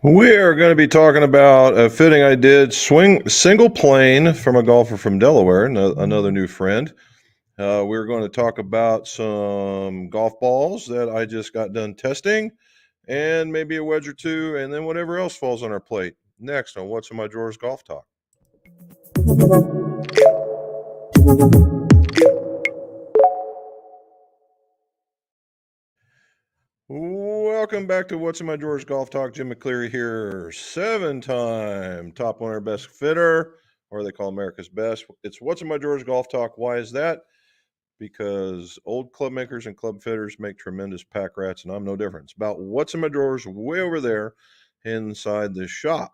We are going to be talking about a fitting I did swing single plane from a golfer from Delaware, another new friend. We're going to talk about some golf balls that I just got done testing, and maybe a wedge or two, and then whatever else falls on our plate. Next on What's in My Drawers Golf Talk. Welcome back to What's in My Drawers Golf Talk. Jim McCleary here, 7-time top winner, best fitter, or they call America's best. It's What's in My Drawers Golf Talk. Why is that? Because old club makers and club fitters make tremendous pack rats, and I'm no different. It's about what's in my drawers way over there inside the shop.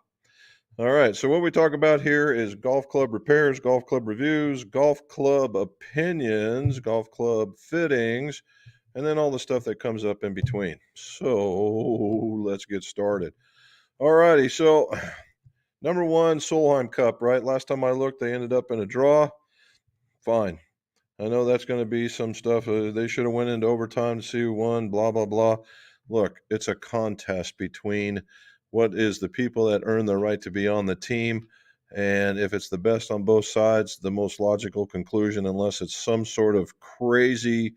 All right, so what we talk about here is golf club repairs, golf club reviews, golf club opinions, golf club fittings, and then all the stuff that comes up in between. So let's get started. All righty, so number one, Solheim Cup, right? Last time I looked, they ended up in a draw. Fine. I know that's going to be some stuff. They should have went into overtime to see who won, blah, blah, blah. Look, it's a contest between what is the people that earn the right to be on the team. And if it's the best on both sides, the most logical conclusion, unless it's some sort of crazy,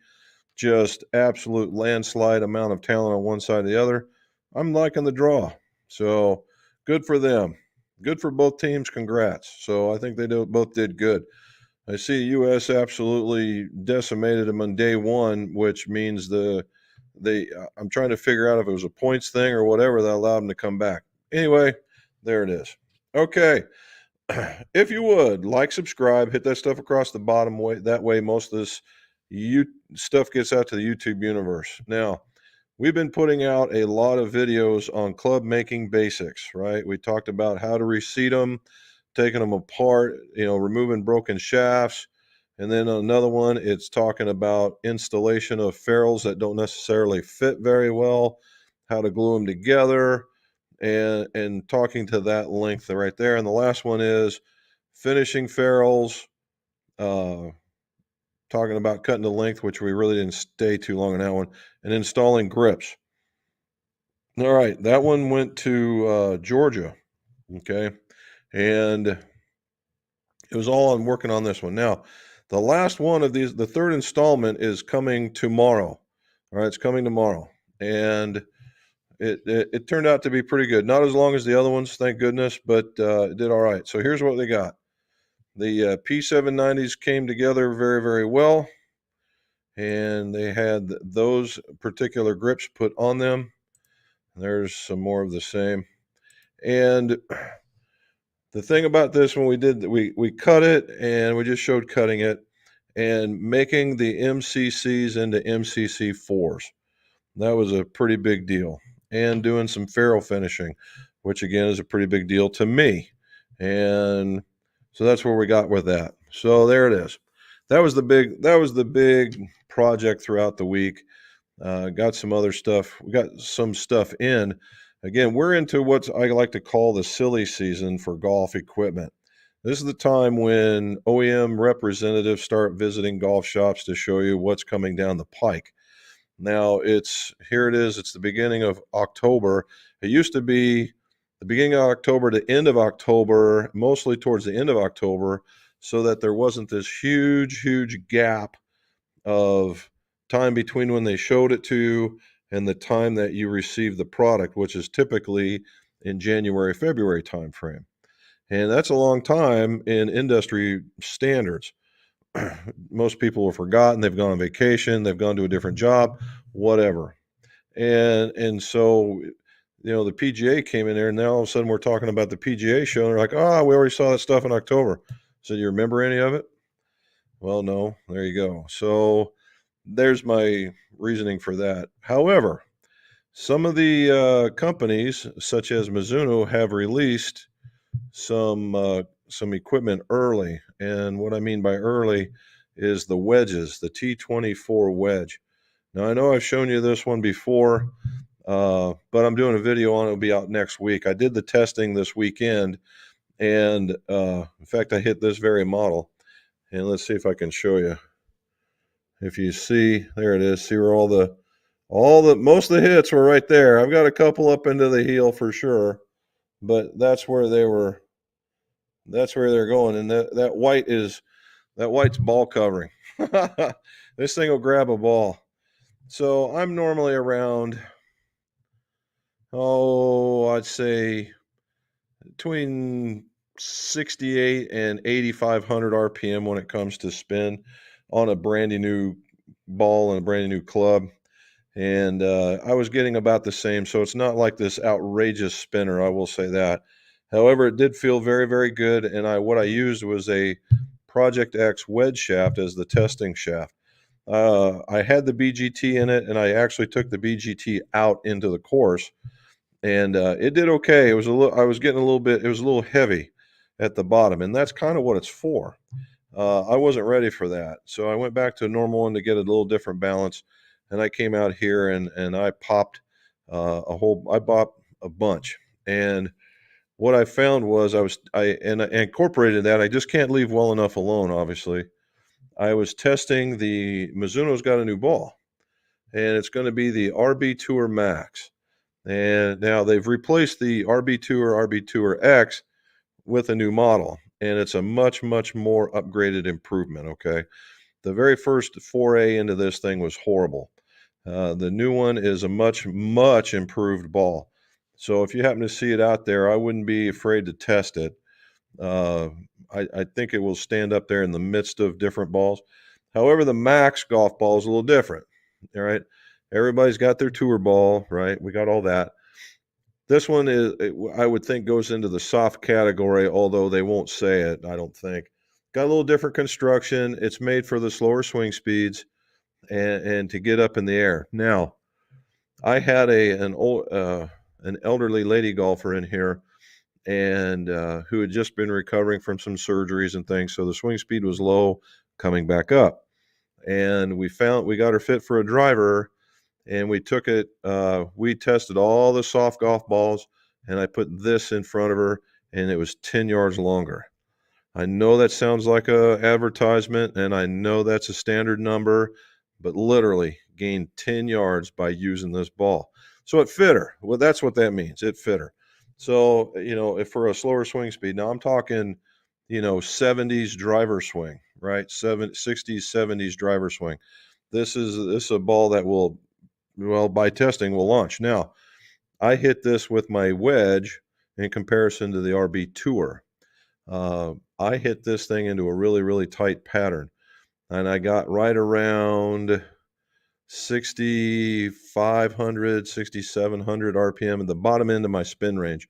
just absolute landslide amount of talent on one side or the other, I'm liking the draw. So good for them. Good for both teams. Congrats. So I think they both did good. I see U.S. absolutely decimated them on day one, which means I'm trying to figure out if it was a points thing or whatever that allowed them to come back. Anyway, there it is. Okay. If you would like, subscribe, hit that stuff across the bottom way. That way, most of this stuff gets out to the YouTube universe. Now, we've been putting out a lot of videos on club making basics, right? We talked about how to reseat them, taking them apart, removing broken shafts. And then another one, it's talking about installation of ferrules that don't necessarily fit very well, how to glue them together, and talking to that length right there. And the last one is finishing ferrules, talking about cutting the length, which we really didn't stay too long on that one, and installing grips. All right, that one went to Georgia, okay? And it was all on working on this one. Now, the last one of these, the third installment, is coming tomorrow. All right, it's coming tomorrow. And it turned out to be pretty good. Not as long as the other ones, thank goodness, but it did all right. So here's what they got. The P790s came together very, very well. And they had those particular grips put on them. There's some more of the same. And the thing about this, when we did, we cut it, and we just showed cutting it and making the MCCs into MCC4s. That was a pretty big deal. And doing some ferrule finishing, which again is a pretty big deal to me. And so that's where we got with that. So there it is. That was the big project throughout the week. Got some other stuff. We got some stuff in. Again, we're into what I like to call the silly season for golf equipment. This is the time when OEM representatives start visiting golf shops to show you what's coming down the pike. Now here it is. It's the beginning of October. It used to be the beginning of October to end of October, mostly towards the end of October, so that there wasn't this huge gap of time between when they showed it to you and the time that you receive the product, which is typically in January, February timeframe. And that's a long time in industry standards. Most people have forgotten, they've gone on vacation, they've gone to a different job, whatever. And so, the PGA came in there, and now all of a sudden we're talking about the PGA show, and they're like, we already saw that stuff in October. So do you remember any of it? Well, no, there you go. So there's my reasoning for that. However, some of the companies, such as Mizuno, have released some equipment early. And what I mean by early is the wedges, the T24 wedge. Now, I know I've shown you this one before, but I'm doing a video on it. It'll be out next week. I did the testing this weekend, and in fact, I hit this very model. And let's see if I can show you. If you see, there it is. See where most of the hits were right there. I've got a couple up into the heel for sure. but that's where they're going. And that white's ball covering. This thing will grab a ball. So I'm normally around, I'd say between 68 and 8,500 RPM when it comes to spin on a brandy new ball and a brandy new club. And I was getting about the same. So it's not like this outrageous spinner, I will say that. However, it did feel very, very good. And what I used was a Project X wedge shaft as the testing shaft. I had the BGT in it, and I actually took the BGT out into the course, and it did okay. It was I was getting a little bit. It was a little heavy at the bottom, and that's kind of what it's for. I wasn't ready for that, so I went back to a normal one to get a little different balance, and I came out here and I popped I bought a bunch, and what I found was I incorporated that. I just can't leave well enough alone, obviously. I was testing the Mizuno's got a new ball, and it's going to be the RB Tour Max. And now they've replaced the RB Tour, RB Tour X with a new model, and it's a much, much more upgraded improvement. Okay. The very first foray into this thing was horrible. The new one is a much, much improved ball. So if you happen to see it out there, I wouldn't be afraid to test it. Uh, I think it will stand up there in the midst of different balls. However, the Max golf ball is a little different. All right. Everybody's got their tour ball, right? We got all that. This one I would think, goes into the soft category, although they won't say it, I don't think. Got a little different construction. It's made for the slower swing speeds and to get up in the air. Now, I had an elderly lady golfer in here and who had just been recovering from some surgeries and things. So the swing speed was low, coming back up. And we got her fit for a driver, and we took it. We tested all the soft golf balls, and I put this in front of her, and it was 10 yards longer. I know that sounds like a advertisement, and I know that's a standard number, but literally gained 10 yards by using this ball. So it fit her. Well, that's what that means. It fit her. So, if for a slower swing speed, now I'm talking, 70s driver swing, right? 60s, 70s driver swing. This is a ball that will, well, by testing, will launch. Now, I hit this with my wedge in comparison to the RB Tour. I hit this thing into a really, really tight pattern, and I got right around 6,500, 6,700 RPM at the bottom end of my spin range.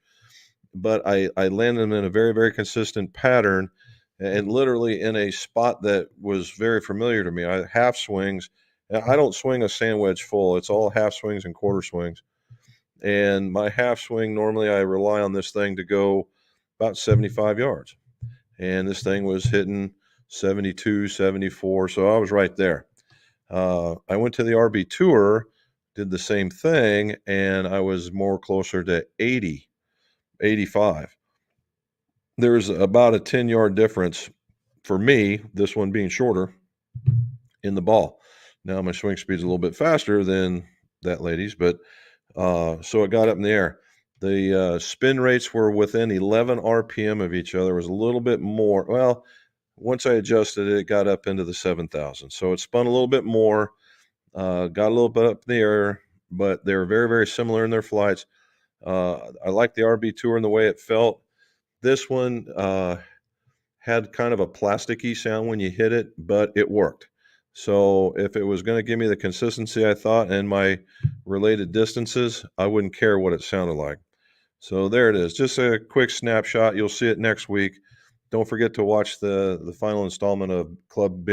But I landed them in a very, very consistent pattern and literally in a spot that was very familiar to me. I half swings. I don't swing a sand wedge full. It's all half swings and quarter swings. And my half swing, normally I rely on this thing to go about 75 yards. And this thing was hitting 72, 74. So I was right there. I went to the RB Tour, did the same thing, and I was more closer to 80, 85. There's about a 10-yard difference for me, this one being shorter, in the ball. Now my swing speed's a little bit faster than that lady's, but so it got up in the air. The spin rates were within 11 RPM of each other. It was a little bit more. Well, once I adjusted it, it got up into the 7,000. So it spun a little bit more, got a little bit up in the air, but they were very, very similar in their flights. I like the RB Tour and the way it felt. This one had kind of a plasticky sound when you hit it, but it worked. So if it was going to give me the consistency I thought and my related distances, I wouldn't care what it sounded like. So there it is. Just a quick snapshot. You'll see it next week. Don't forget to watch the final installment of Club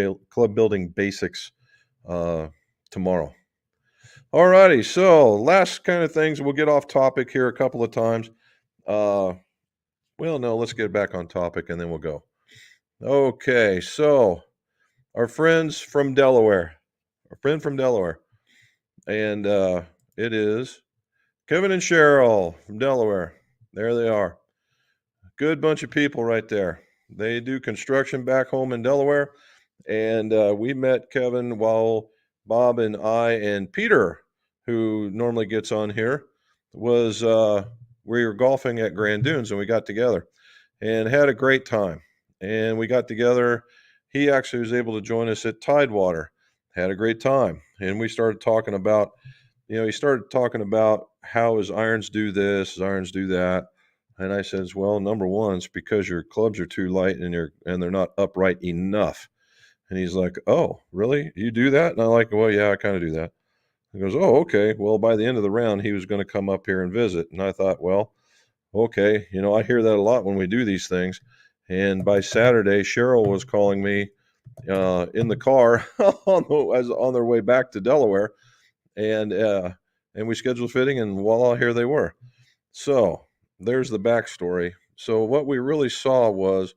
Building Basics tomorrow. All righty. So last kind of things. We'll get off topic here a couple of times. Well, no, let's get back on topic and then we'll go. Okay, so our friends from Delaware, and it is Kevin and Cheryl from Delaware. There they are. Good bunch of people right there. They do construction back home in Delaware, and we met Kevin while Bob and I and Peter, who normally gets on here, was we were golfing at Grand Dunes, and we got together and had a great time. And we got together. He actually was able to join us at Tidewater. Had a great time, and we started talking about, he started talking about how his irons do this, his irons do that. And I says, well, number one, it's because your clubs are too light and they're not upright enough. And he's like, oh, really? You do that? And I'm like, well, yeah, I kind of do that. He goes, oh, okay. Well, by the end of the round, he was going to come up here and visit. And I thought, well, okay, I hear that a lot when we do these things. And by Saturday, Cheryl was calling me in the car on their way back to Delaware, and we scheduled fitting, and voila, here they were. So there's the backstory. So what we really saw was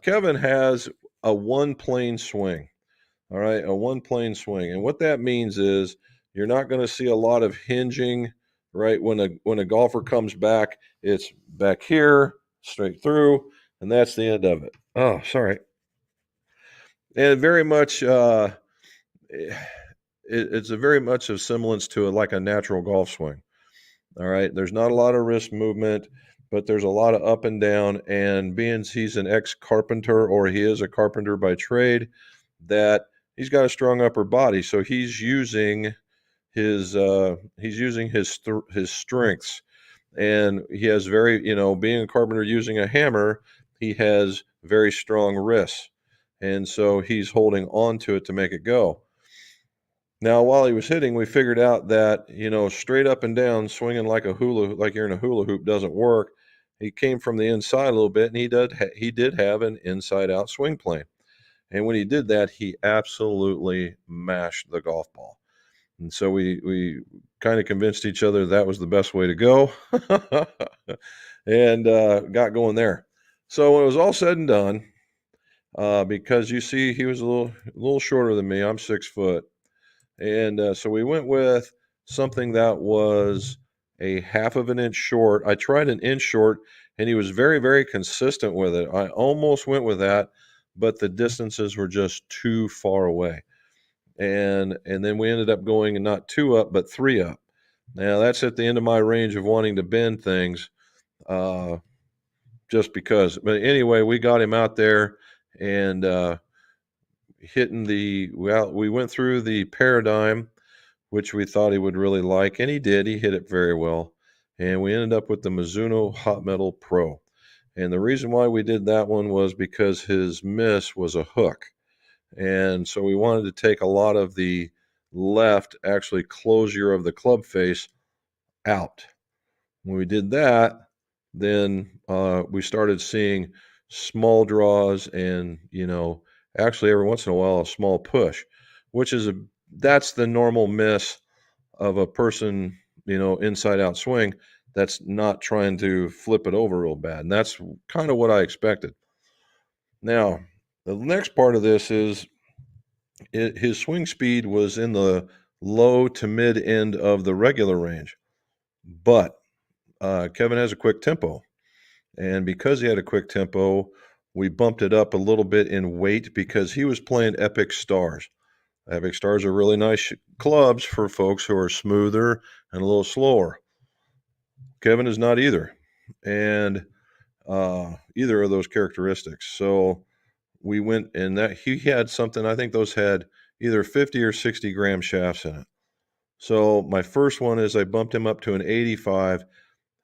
Kevin has a one plane swing. All right, a one plane swing, and what that means is you're not going to see a lot of hinging. Right, when a golfer comes back, it's back here, straight through, and that's the end of it. Oh, sorry. And very much, it's a very much a semblance to like a natural golf swing. All right. There's not a lot of wrist movement, but there's a lot of up and down. And being he's an ex carpenter, or he is a carpenter by trade, that he's got a strong upper body. So he's using his strengths, and he has very, being a carpenter using a hammer, he has very strong wrists. And so he's holding on to it to make it go. Now, while he was hitting, we figured out that, straight up and down, swinging like like you're in a hula hoop doesn't work. He came from the inside a little bit, and he did have an inside out swing plane. And when he did that, he absolutely mashed the golf ball. And so we kind of convinced each other that was the best way to go, and got going there. So when it was all said and done, because you see, he was a little shorter than me. I'm 6 foot. And so we went with something that was a half of an inch short. I tried an inch short, and he was very, very consistent with it. I almost went with that, but the distances were just too far away. And then we ended up going not 2 up, but 3 up. Now that's at the end of my range of wanting to bend things, just because. But anyway, we got him out there and we went through the Paradigm, which we thought he would really like, and he did. He hit it very well. And we ended up with the Mizuno Hot Metal Pro. And the reason why we did that one was because his miss was a hook. And so we wanted to take a lot of the left, actually closure of the club face, out. When we did that, then we started seeing small draws and, actually every once in a while a small push, which is that's the normal miss of a person, inside out swing that's not trying to flip it over real bad. And that's kind of what I expected. Now, the next part of this is his swing speed was in the low to mid end of the regular range, but Kevin has a quick tempo. And because he had a quick tempo, we bumped it up a little bit in weight because he was playing Epic Stars. Epic Stars are really nice clubs for folks who are smoother and a little slower. Kevin is not either, and either of those characteristics. So we went, and that he had something. I think those had either 50 or 60 gram shafts in it. So my first one is I bumped him up to an 85,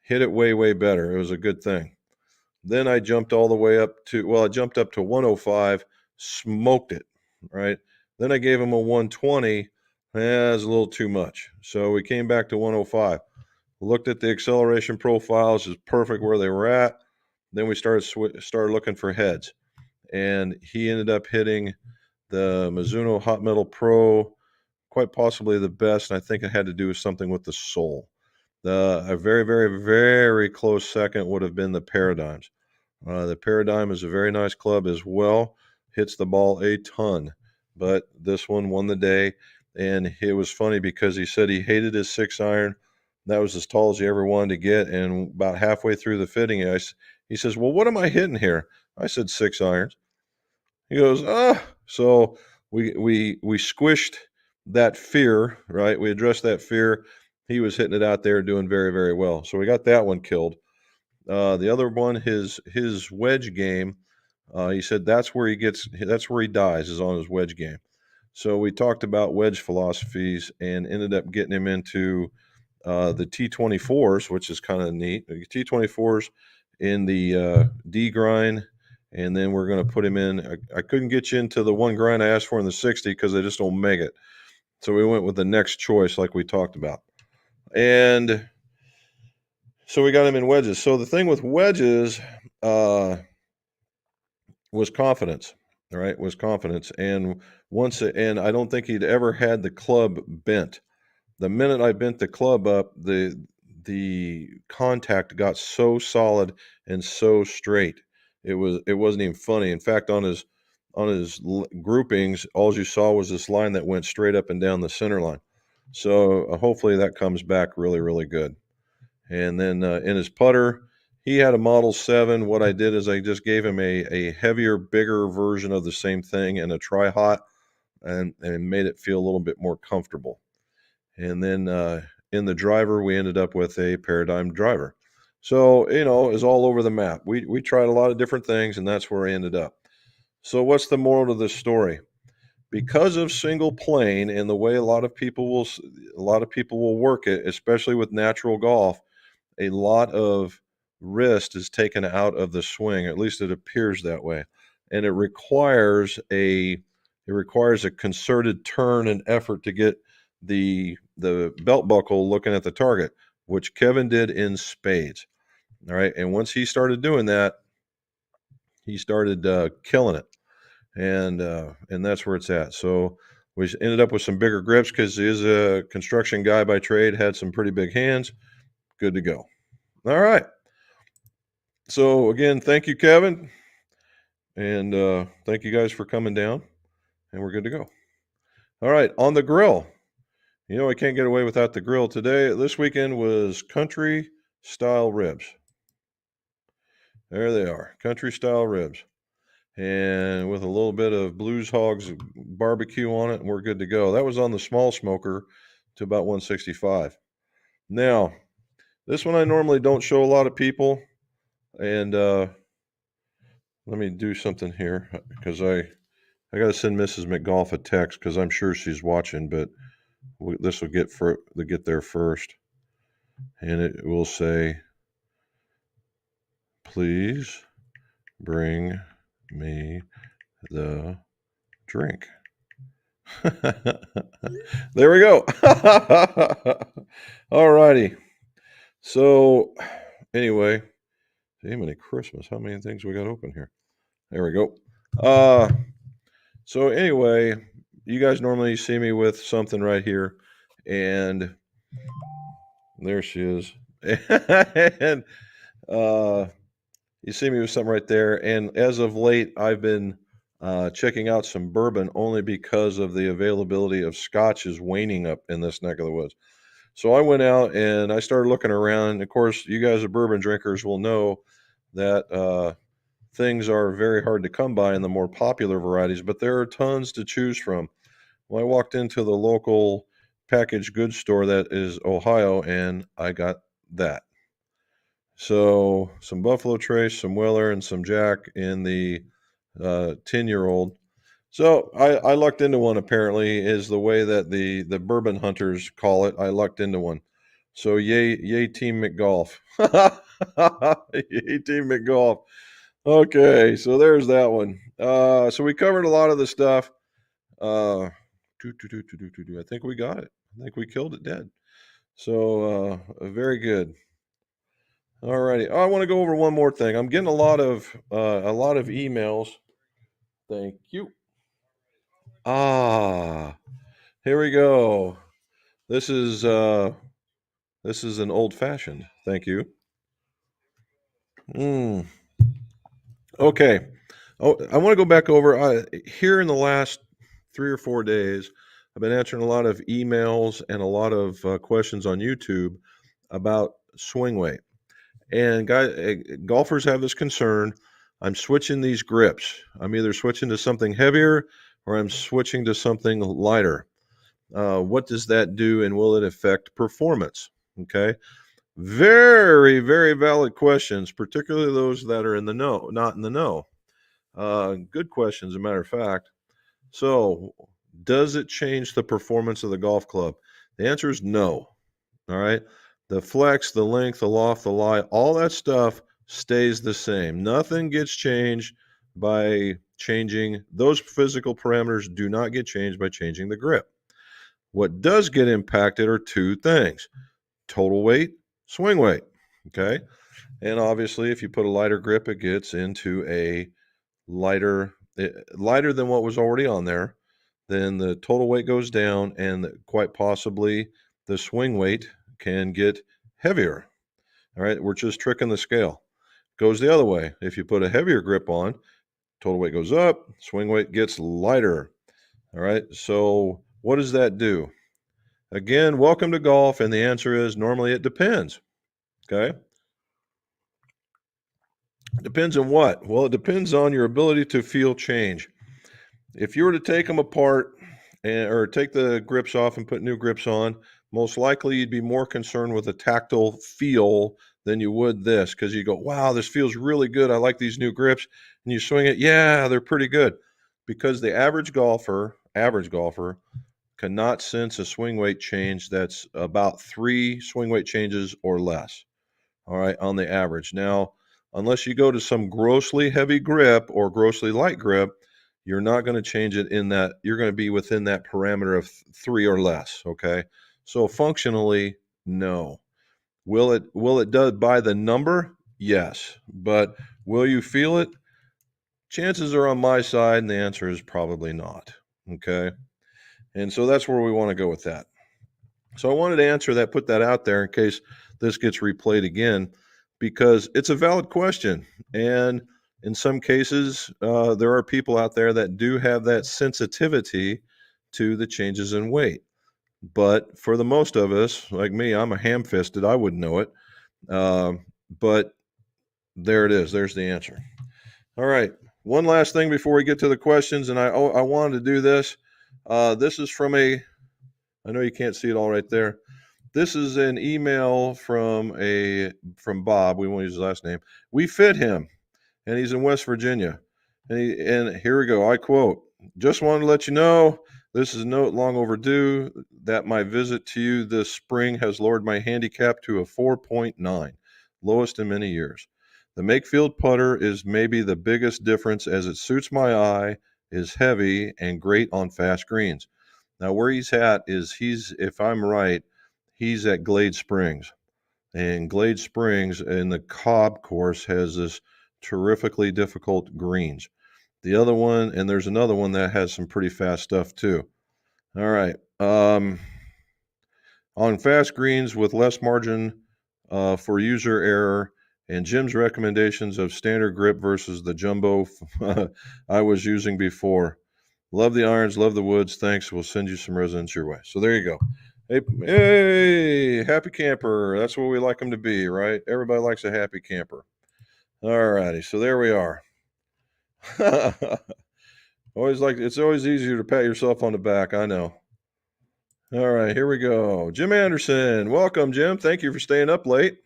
hit it way, way better. It was a good thing. Then I jumped all the way up to, I jumped up to 105, smoked it, right? Then I gave him a 120. That's a little too much. So we came back to 105. Looked at the acceleration profiles, is perfect where they were at. Then we started looking for heads. And he ended up hitting the Mizuno Hot Metal Pro, quite possibly the best. And I think it had to do with something with the sole. A very, very, very close second would have been the Paradigms. The Paradigm is a very nice club as well. Hits the ball a ton, but this one won the day. And it was funny because he said he hated his 6-iron. That was as tall as he ever wanted to get. And about halfway through the fitting, he says, well, what am I hitting here? I said 6 irons. He goes, so we squished that fear, right? We addressed that fear, he was hitting it out there doing very, very well. So we got that one killed. The other one, his wedge game, he said that's where he dies, is on his wedge game. So we talked about wedge philosophies and ended up getting him into the T24s, which is kind of neat. The T24s in the D grind, and then we're going to put him in. I couldn't get you into the one grind I asked for in the 60 because I just don't make it. So we went with the next choice, like we talked about. And so we got him in wedges. So the thing with wedges was confidence, right? Was confidence. And and I don't think he'd ever had the club bent. The minute I bent the club up, the contact got so solid and so straight. It wasn't even funny. In fact, on his groupings, all you saw was this line that went straight up and down the center line. So hopefully that comes back really, really good. And then in his putter, he had a Model 7. What I did is I just gave him a heavier, bigger version of the same thing and a tri-hot, and made it feel a little bit more comfortable. And then in the driver, we ended up with a Paradigm driver. So, it's all over the map. We tried a lot of different things, and that's where I ended up. So what's the moral of this story? Because of single plane and the way a lot of people will work it, especially with natural golf, a lot of wrist is taken out of the swing. At least it appears that way. And it requires a concerted turn and effort to get the belt buckle looking at the target, which Kevin did in spades. All right. And once he started doing that, he started killing it. And that's where it's at. So we ended up with some bigger grips because he is a construction guy by trade, had some pretty big hands. Good to go. All right. So again, thank you, Kevin. And thank you guys for coming down. And we're good to go. All right. On the grill. I can't get away without the grill today. This weekend was country style ribs. There they are. Country style ribs. And with a little bit of Blues Hogs barbecue on it, and we're good to go. That was on the small smoker to about 165. Now, this one I normally don't show a lot of people. And let me do something here because I got to send Mrs. McGolf a text because I'm sure she's watching, but this will get there first. And it will say, please bring me the drink. There we go. All righty. So anyway, Many Christmas. How many things we got open here? There we go. So anyway, you guys normally see me with something right here, and there she is. And you see me with something right there. And as of late, I've been checking out some bourbon only because of the availability of scotch is waning up in this neck of the woods. So I went out and I started looking around. Of course, you guys are bourbon drinkers will know that things are very hard to come by in the more popular varieties, but there are tons to choose from. Well, I walked into the local packaged goods store that is Ohio, and I got that. So some Buffalo Trace, some Weller, and some Jack in the 10-year-old. So I lucked into one, apparently, is the way that the bourbon hunters call it. I lucked into one. So yay Team McGolf. Yay Team McGolf. Okay, so there's that one. So we covered a lot of the stuff. I think we got it. I think we killed it dead. So very good. All righty. I want to go over one more thing. I'm getting a lot of emails. Thank you. Here we go. This is an old fashioned. Thank you. Okay. Oh, I want to go back over here in the last 3 or 4 days. I've been answering a lot of emails and a lot of questions on YouTube about swing weight. And golfers have this concern. I'm switching these grips. I'm either switching to something heavier or I'm switching to something lighter. What does that do, and will it affect performance? Okay. Very, very valid questions, particularly those that are in the know, not in the know. Good questions, as a matter of fact. So, does it change the performance of the golf club? The answer is no. All right. The flex, the length, the loft, the lie, all that stuff stays the same. Nothing gets changed by changing those physical parameters, do not get changed by changing the grip. What does get impacted are two things: total weight, swing weight. Okay. And obviously, if you put a lighter grip, it gets into a lighter than what was already on there. Then the total weight goes down, and quite possibly the swing weight can get heavier. All right. We're just tricking the scale. Goes the other way. If you put a heavier grip on, total weight goes up, swing weight gets lighter. All right. So, what does that do? Again, welcome to golf. And the answer is normally it depends. Okay. Depends on what? Well, it depends on your ability to feel change. If you were to take them apart or take the grips off and put new grips on, most likely you'd be more concerned with a tactile feel than you would this, because you go, wow, this feels really good. I like these new grips. And you swing it, yeah, they're pretty good. Because the average golfer cannot sense a swing weight change that's about 3 swing weight changes or less. All right, on the average. Now, unless you go to some grossly heavy grip or grossly light grip, you're not going to change it in that. You're going to be within that parameter of 3 or less. Okay. So functionally, no. Will it do by the number? Yes. But will you feel it? Chances are on my side, and the answer is probably not. Okay. And so that's where we want to go with that. So I wanted to answer that, put that out there in case this gets replayed again, because it's a valid question. And in some cases, there are people out there that do have that sensitivity to the changes in weight. But for the most of us, like me, I'm a ham fisted. I wouldn't know it. But there it is. There's the answer. All right. One last thing before we get to the questions. And I wanted to do this. This is from I know you can't see it all right there. This is an email from Bob. We won't use his last name. We fit him, and he's in West Virginia. And here we go. I quote: "Just wanted to let you know this is a note long overdue that my visit to you this spring has lowered my handicap to a 4.9, lowest in many years. The Makefield putter is maybe the biggest difference as it suits my eye, is heavy, and great on fast greens." Now, where he's at is if I'm right, he's at Glade Springs. And Glade Springs in the Cobb course has this terrifically difficult greens. The other one, and there's another one that has some pretty fast stuff too. All right. On fast greens with less margin for user error, and Jim's recommendations of standard grip versus the jumbo I was using before. Love the irons, love the woods. Thanks. We'll send you some residents your way. So there you go. Hey, happy camper. That's what we like them to be, right? Everybody likes a happy camper. All righty. So there we are. It's always easier to pat yourself on the back. I know. All right, here we go. Jim Anderson. Welcome, Jim. Thank you for staying up late.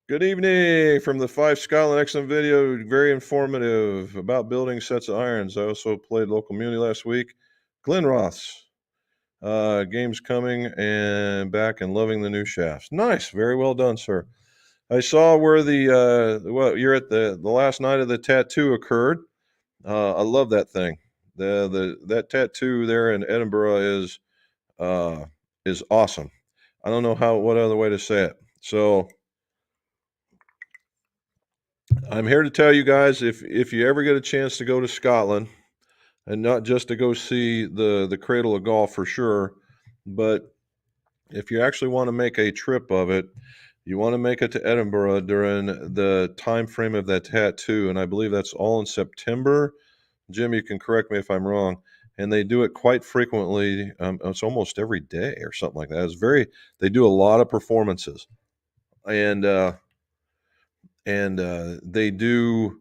Good evening from the 5 Scotland. Excellent video. Very informative about building sets of irons. I also played local community last week. Glen Roth's. Games coming and back and loving the new shafts. Nice. Very well done, sir. I saw where you're at the last night of the tattoo occurred. I love that thing. That tattoo there in Edinburgh is awesome. I don't know what other way to say it. So I'm here to tell you guys, if you ever get a chance to go to Scotland, and not just to go see the cradle of golf for sure, but if you actually want to make a trip of it, you want to make it to Edinburgh during the time frame of that tattoo, and I believe that's all in September. Jim, you can correct me if I'm wrong. And they do it quite frequently. It's almost every day or something like that. They do a lot of performances, and they do.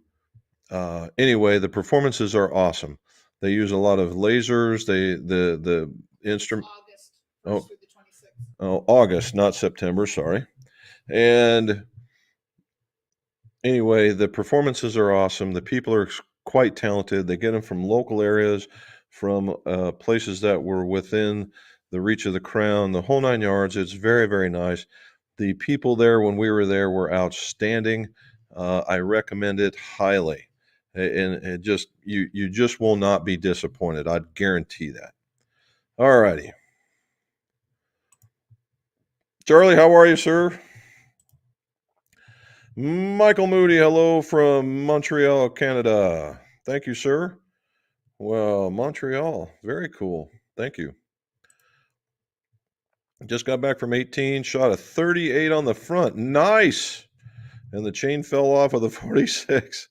Anyway, the performances are awesome. They use a lot of lasers. The instrument. August, not September. Sorry. And anyway, the performances are awesome. The people are quite talented. They get them from local areas, from places that were within the reach of the crown, the whole 9 yards. It's very, very nice. The people there, when we were there, were outstanding. I recommend it highly, and it just you just will not be disappointed. I'd guarantee that. All righty, Charlie, how are you, sir? Michael Moody, hello from Montreal, Canada. Thank you, sir. Well, Montreal, very cool. Thank you. Just got back from 18, shot a 38 on the front. Nice. And the chain fell off of the 46.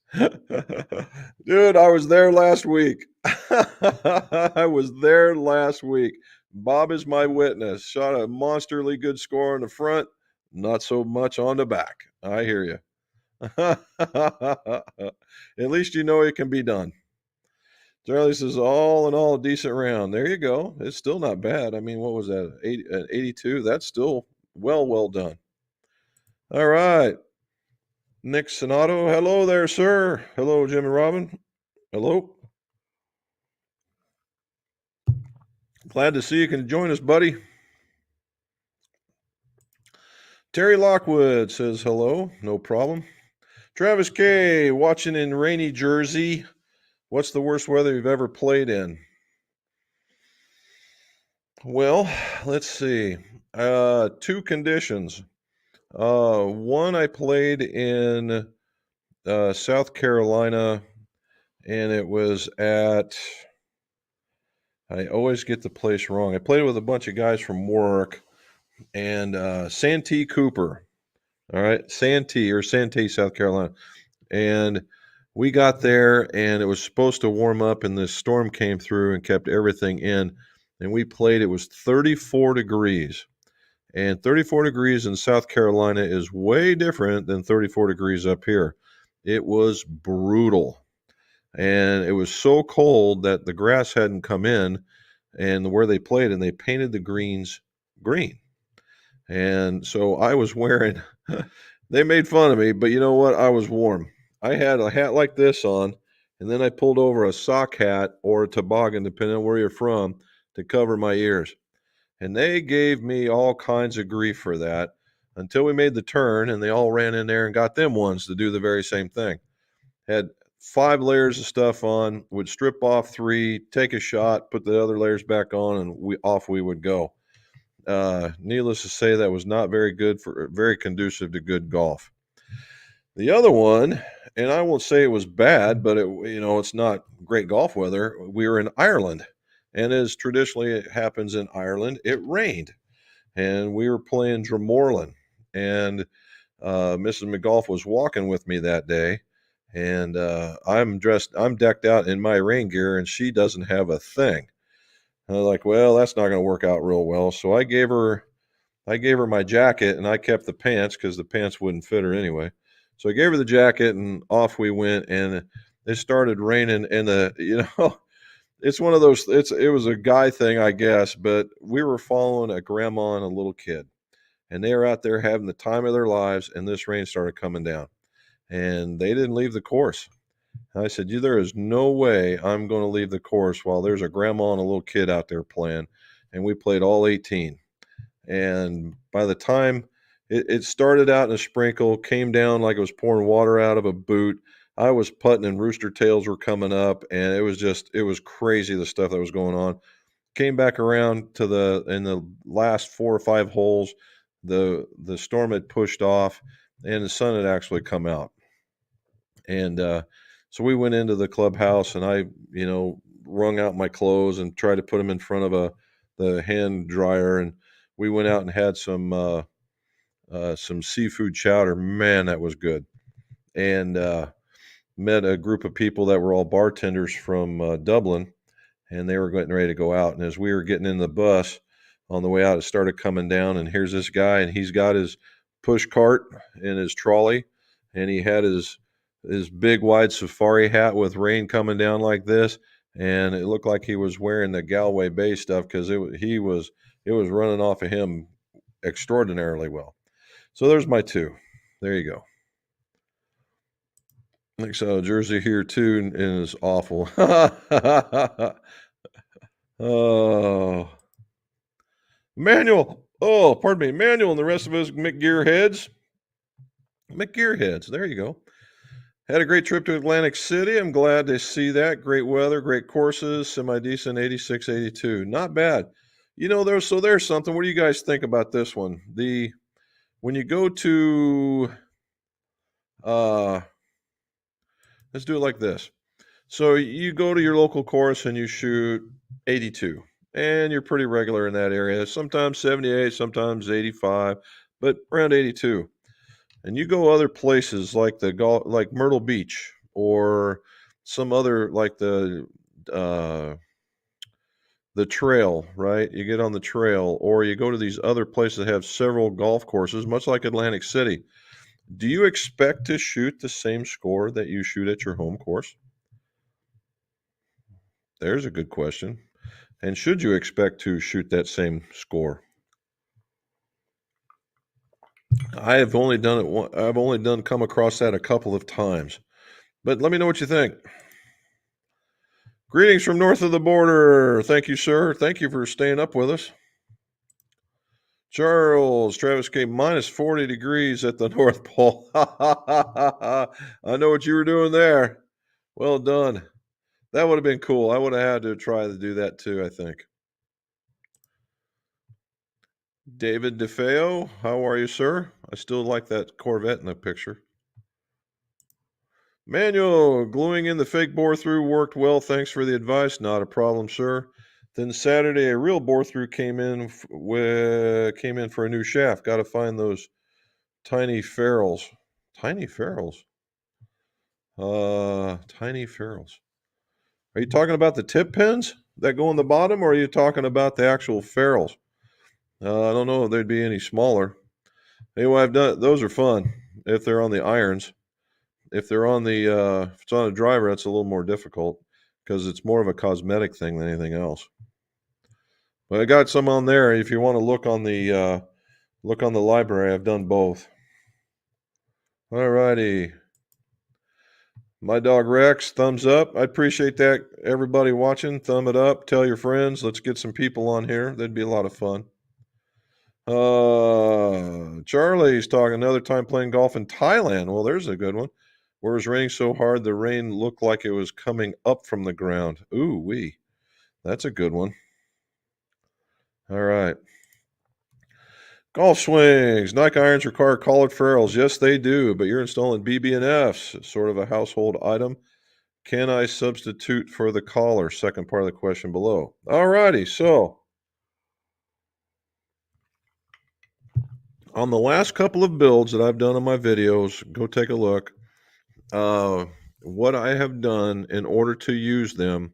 Dude, I was there last week. I was there last week. Bob is my witness. Shot a monsterly good score on the front, not so much on the back. I hear you. At least you know it can be done. Charlie says, all in all, a decent round. There you go. It's still not bad. I mean, what was that? 82? That's still well done. All right. Nick Sonato. Hello there, sir. Hello, Jim and Robin. Hello. Glad to see you can join us, buddy. Terry Lockwood says hello. No problem. Travis K. watching in rainy Jersey. What's the worst weather you've ever played in? Well, let's see. Two conditions. One, I played in South Carolina, and it was at, I always get the place wrong. I played with a bunch of guys from work, and Santee Cooper. All right, Santee, South Carolina. And we got there, and it was supposed to warm up, and this storm came through and kept everything in. And we played, it was 34 degrees. And 34 degrees in South Carolina is way different than 34 degrees up here. It was brutal. And it was so cold that the grass hadn't come in and where they played, and they painted the greens green. And so I was wearing, they made fun of me, but you know what? I was warm. I had a hat like this on, and then I pulled over a sock hat or a toboggan, depending on where you're from, to cover my ears. And they gave me all kinds of grief for that until we made the turn, and they all ran in there and got them ones to do the very same thing. Had 5 layers of stuff on, would strip off 3, take a shot, put the other layers back on, and off we would go. Needless to say, that was not very conducive to good golf. The other one, and I won't say it was bad, but it's not great golf weather. We were in Ireland, and as traditionally it happens in Ireland, it rained, and we were playing Dromorlin, and Mrs. McGolf was walking with me that day, and I'm decked out in my rain gear, and she doesn't have a thing. And I was like, well, that's not going to work out real well. So I gave her my jacket, and I kept the pants because the pants wouldn't fit her anyway. So I gave her the jacket, and off we went. And it started raining, and it's one of those. It was a guy thing, I guess, but we were following a grandma and a little kid, and they were out there having the time of their lives. And this rain started coming down, and they didn't leave the course. I said, there is no way I'm going to leave the course while there's a grandma and a little kid out there playing. And we played all 18. And by the time it started out in a sprinkle, came down like it was pouring water out of a boot, I was putting and rooster tails were coming up. And it was crazy, the stuff that was going on. Came back around in the last 4 or 5 holes, the storm had pushed off and the sun had actually come out. And so we went into the clubhouse, and I, wrung out my clothes and tried to put them in front of the hand dryer. And we went out and had some seafood chowder. Man, that was good. And met a group of people that were all bartenders from Dublin, and they were getting ready to go out. And as we were getting in the bus on the way out, it started coming down. And here's this guy, and he's got his push cart and his trolley, and he had his big wide safari hat with rain coming down like this. and it looked like he was wearing the Galway Bay stuff because it was running off of him extraordinarily well. So there's my two. There you go. Like so, Jersey here too is awful. Oh, Manuel. Oh, pardon me, Manuel, and the rest of us McGearheads. McGearheads. There you go. Had a great trip to Atlantic City. I'm glad to see that. Great weather, great courses, semi-decent 86, 82. Not bad. There's something. What do you guys think about this one? When you go to let's do it like this. So you go to your local course and you shoot 82. And you're pretty regular in that area. Sometimes 78, sometimes 85, but around 82. And you go other places like like Myrtle Beach or some other like the trail, right? You get on the trail, or you go to these other places that have several golf courses, much like Atlantic City. Do you expect to shoot the same score that you shoot at your home course? There's a good question. And should you expect to shoot that same score? I have only done it I've only come across that a couple of times. But let me know what you think. Greetings from north of the border. Thank you, sir. Thank you for staying up with us. Charles, Travis K, minus 40 degrees at the North Pole. I know what you were doing there. Well done. That would have been cool. I would have had to try to do that too, I think. David DeFeo, how are you, sir? I still like that Corvette in the picture. Manuel, gluing in the fake bore through worked well. Thanks for the advice. Not a problem, sir. Then Saturday, a real bore through came in for a new shaft. Got to find those tiny ferrules. Tiny ferrules. Tiny ferrules. Are you talking about the tip pins that go on the bottom, or are you talking about the actual ferrules? I don't know if they'd be any smaller. Anyway, I've done those are fun if they're on the irons. If they're on if it's on a driver, that's a little more difficult because it's more of a cosmetic thing than anything else. But I got some on there. If you want to look on the library, I've done both. All righty. My dog Rex, thumbs up. I appreciate that. Everybody watching, thumb it up. Tell your friends. Let's get some people on here. That'd be a lot of fun. Charlie's talking another time playing golf in Thailand. Well, there's a good one. Where it was raining so hard, the rain looked like it was coming up from the ground. Ooh, wee. That's a good one. All right. Golf swings. Nike irons require collared ferrules. Yes, they do, but you're installing BB&Fs. It's sort of a household item. Can I substitute for the collar? Second part of the question below. All righty. So on the last couple of builds that I've done on my videos, go take a look. What I have done in order to use them.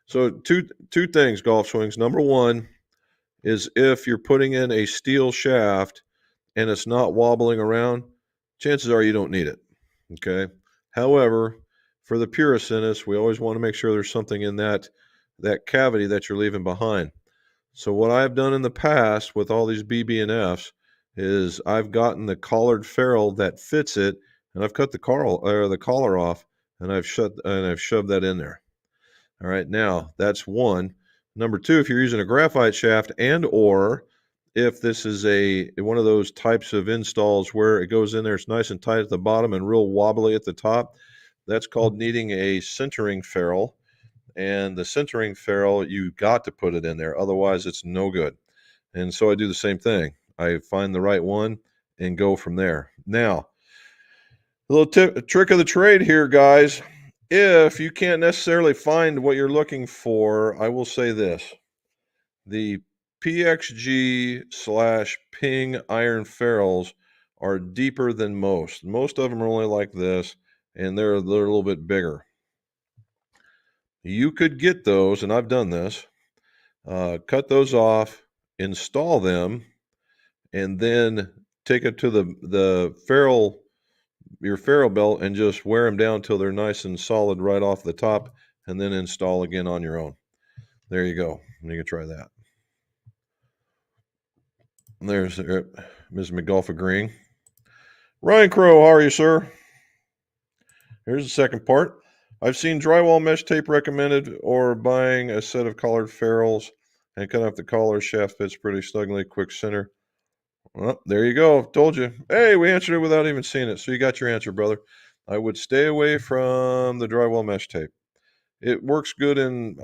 So two things, golf swings. Number one is if you're putting in a steel shaft and it's not wobbling around, chances are you don't need it. Okay. However, for the purists in us, we always want to make sure there's something in that cavity that you're leaving behind. So what I've done in the past with all these BB&Fs is I've gotten the collared ferrule that fits it, and I've cut the collar off, and I've shoved that in there. All right, now that's one. Number two, if you're using a graphite shaft or if this is one of those types of installs where it goes in there, it's nice and tight at the bottom and real wobbly at the top, that's called needing a centering ferrule. And the centering ferrule, you got to put it in there. Otherwise, it's no good. And so I do the same thing. I find the right one and go from there. Now, a little trick of the trade here, guys. If you can't necessarily find what you're looking for, I will say this. The PXG/Ping iron ferrules are deeper than most. Most of them are only like this, and they're a little bit bigger. You could get those, and I've done this, cut those off, install them, and then take it to your ferrule belt and just wear them down till they're nice and solid right off the top, and then install again on your own. There you go. You can try that. And there's Ms. McGulf agreeing. Ryan Crow, how are you, sir? Here's the second part. I've seen drywall mesh tape recommended or buying a set of collared ferrules and cut off the collar. Shaft fits pretty snugly, quick center. Well, there you go. Told you. Hey, we answered it without even seeing it. So you got your answer, brother. I would stay away from the drywall mesh tape. It works good in,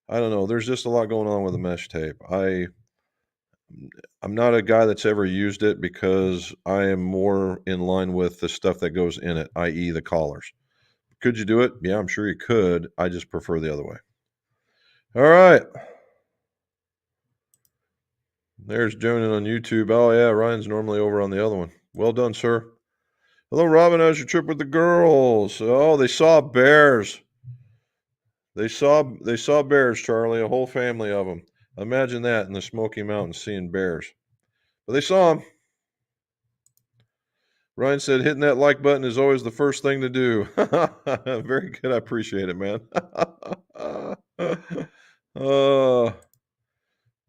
I don't know. There's just a lot going on with the mesh tape. I'm not a guy that's ever used it because I am more in line with the stuff that goes in it, i.e. the collars. Could you do it? Yeah, I'm sure you could. I just prefer the other way. All right. There's Jonan on YouTube. Oh, yeah, Ryan's normally over on the other one. Well done, sir. Hello, Robin. How's your trip with the girls? Oh, they saw bears. They saw bears, Charlie, a whole family of them. Imagine that in the Smoky Mountains, seeing bears. But they saw them. Ryan said, hitting that like button is always the first thing to do. Very good. I appreciate it, man.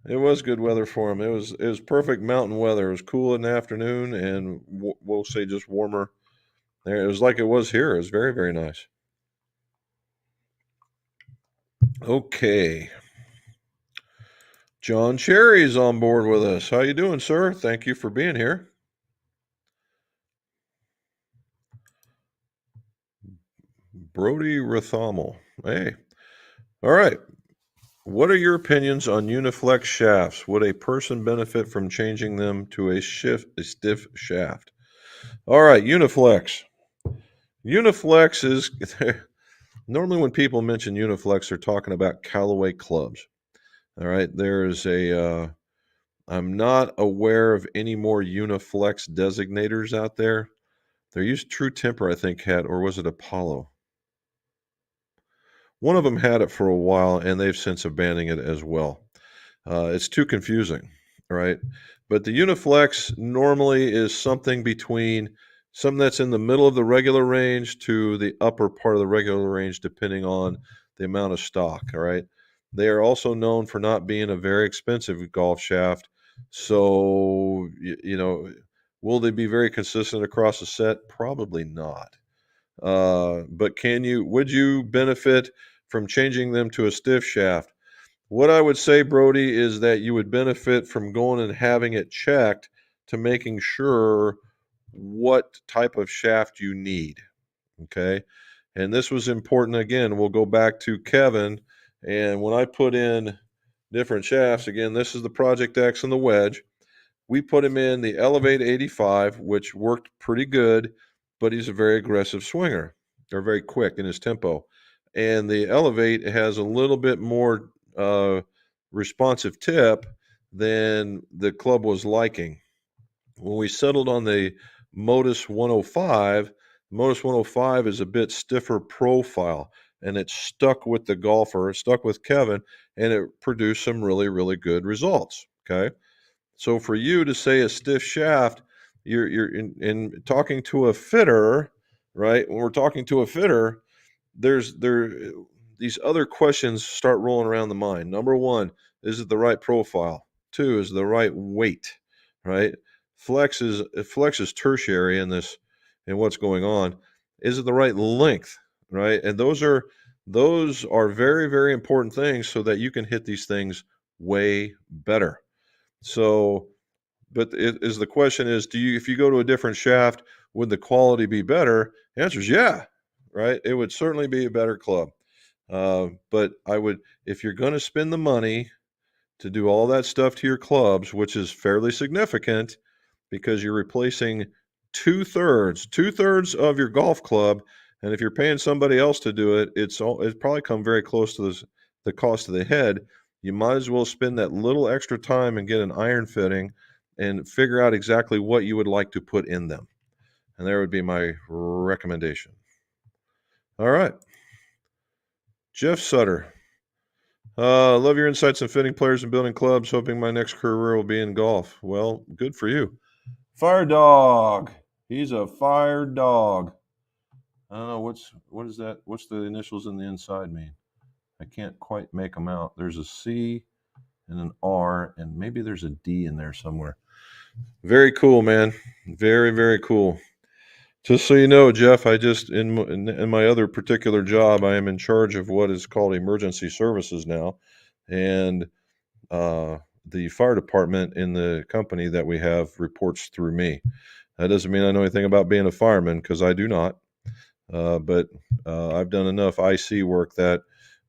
It was good weather for him. It was perfect mountain weather. It was cool in the afternoon, and we'll say just warmer. There, it was like it was here. It was very, very nice. Okay. John Cherry's on board with us. How you doing, sir? Thank you for being here. Brody Rathamel. Hey. All right. What are your opinions on Uniflex shafts? Would a person benefit from changing them to a stiff shaft? All right, Uniflex. Uniflex is normally when people mention Uniflex, they're talking about Callaway clubs. All right, there's a. I'm not aware of any more Uniflex designators out there. There used True Temper, I think, had, or was it Apollo? One of them had it for a while, and they've since abandoning it as well. It's too confusing, right? But the Uniflex normally is something between something that's in the middle of the regular range to the upper part of the regular range, depending on the amount of stock, all right? They are also known for not being a very expensive golf shaft. So, will they be very consistent across the set? Probably not. But would you benefit from changing them to a stiff shaft? What I would say, Brody, is that you would benefit from going and having it checked to making sure what type of shaft you need. Okay. And this was important. Again, we'll go back to Kevin. And when I put in different shafts, again, this is the Project X and the wedge. We put him in the Elevate 85, which worked pretty good, but he's a very aggressive swinger. They're very quick in his tempo. And the Elevate has a little bit more responsive tip than the club was liking. When we settled on the Modus 105, Modus 105 is a bit stiffer profile, and it stuck with the golfer, it stuck with Kevin, and it produced some really, really good results. Okay. So for you to say a stiff shaft, you're in talking to a fitter, right? When we're talking to a fitter, these other questions start rolling around the mind. Number one, is it the right profile? Two, is it the right weight, right? Flex is tertiary in this and what's going on. Is it the right length, right? And those are very, very important things so that you can hit these things way better. So, but the question is, if you go to a different shaft, would the quality be better? The answer is yeah, right? It would certainly be a better club. But if you're going to spend the money to do all that stuff to your clubs, which is fairly significant because you're replacing two-thirds of your golf club. And if you're paying somebody else to do it, it's probably come very close to the cost of the head. You might as well spend that little extra time and get an iron fitting and figure out exactly what you would like to put in them. And there would be my recommendation. All right. Jeff Sutter. Love your insights on fitting players and building clubs. Hoping my next career will be in golf. Well, good for you. Fire dog. He's a fire dog. I don't know what is that? What's the initials in the inside mean? I can't quite make them out. There's a C and an R, and maybe there's a D in there somewhere. Very cool, man. Very, very cool. Just so you know, Jeff, I just in my other particular job, I am in charge of what is called emergency services now, and the fire department in the company that we have reports through me. That doesn't mean I know anything about being a fireman because I do not. But I've done enough IC work that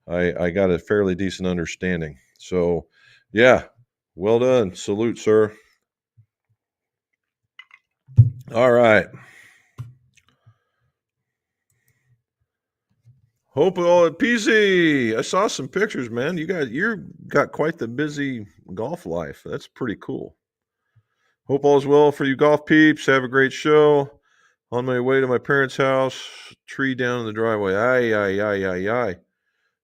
I got a fairly decent understanding. So, yeah, well done. Salute, sir. All right. Hope all PC. I saw some pictures, man. You got quite the busy golf life. That's pretty cool. Hope all's well for you golf peeps. Have a great show. On my way to my parents' house, tree down in the driveway. Aye, aye, aye, aye, aye.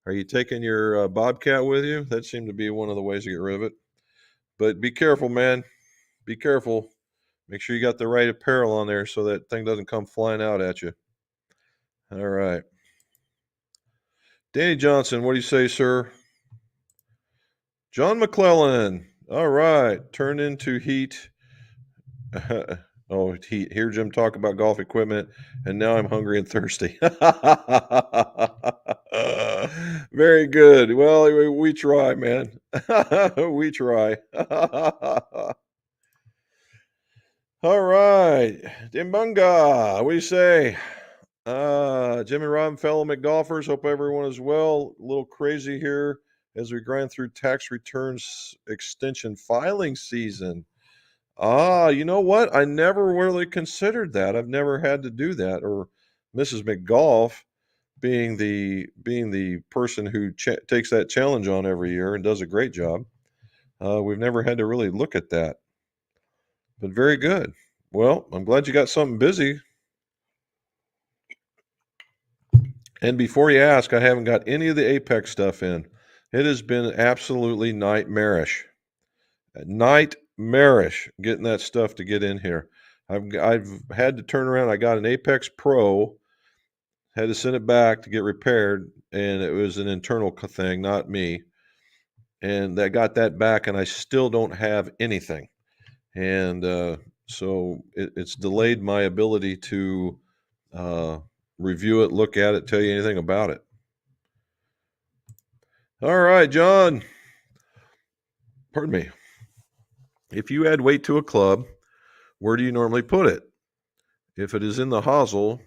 Are you taking your Bobcat with you? That seemed to be one of the ways to get rid of it. But be careful, man. Be careful. Make sure you got the right apparel on there so that thing doesn't come flying out at you. All right. Danny Johnson, what do you say, sir? John McClellan. All right. Turn into heat. Oh, heat. Hear Jim talk about golf equipment, and now I'm hungry and thirsty. Very good. Well, we try, man. We try. All right. Dimbunga, what do you say? Jim and Rob, fellow McGolfers, hope everyone is well. A little crazy here as we grind through tax returns extension filing season. You know what? I never really considered that. I've never had to do that. Or Mrs. McGolf, being the person who takes that challenge on every year and does a great job. We've never had to really look at that. But very good. Well, I'm glad you got something busy. And before you ask, I haven't got any of the Apex stuff in. It has been absolutely nightmarish. Nightmarish getting that stuff to get in here. I've had to turn around. I got an Apex Pro, had to send it back to get repaired, and it was an internal thing, not me. And I got that back, and I still don't have anything. And so it's delayed my ability to review it, look at it, tell you anything about it. All right, John. Pardon me. If you add weight to a club, where do you normally put it? If it is in the hosel,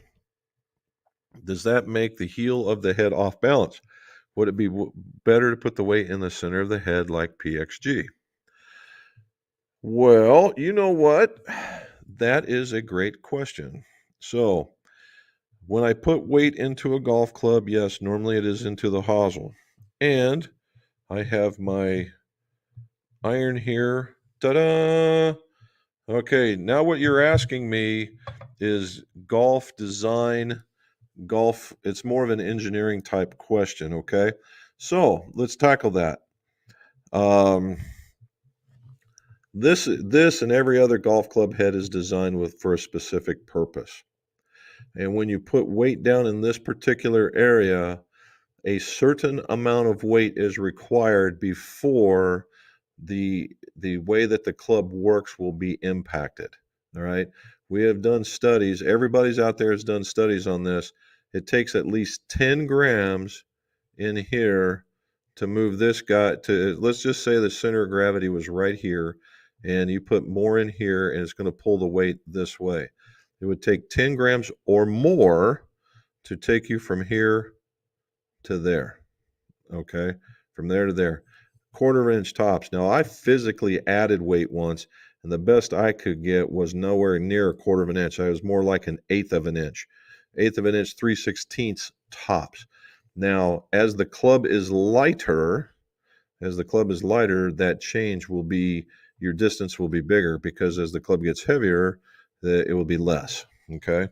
does that make the heel of the head off balance? Would it be better to put the weight in the center of the head like PXG? Well, you know what? That is a great question. So, when I put weight into a golf club, yes, normally it is into the hosel. And I have my iron here. Ta-da! Okay, now what you're asking me is golf design, golf. It's more of an engineering type question, okay? So let's tackle that. This and every other golf club head is designed for a specific purpose. And when you put weight down in this particular area, a certain amount of weight is required before the way that the club works will be impacted. All right. We have done studies. Everybody's out there has done studies on this. It takes at least 10 grams in here to move this guy to, let's just say the center of gravity was right here, and you put more in here and it's going to pull the weight this way. It would take 10 grams or more to take you from here to there. Okay. From there to there. Quarter-inch tops. Now, I physically added weight once, and the best I could get was nowhere near a quarter of an inch. I was more like an eighth of an inch. Eighth of an inch, 3/16 tops. Now, as the club is lighter, that change will be, your distance will be bigger, because as the club gets heavier, it will be less. Okay.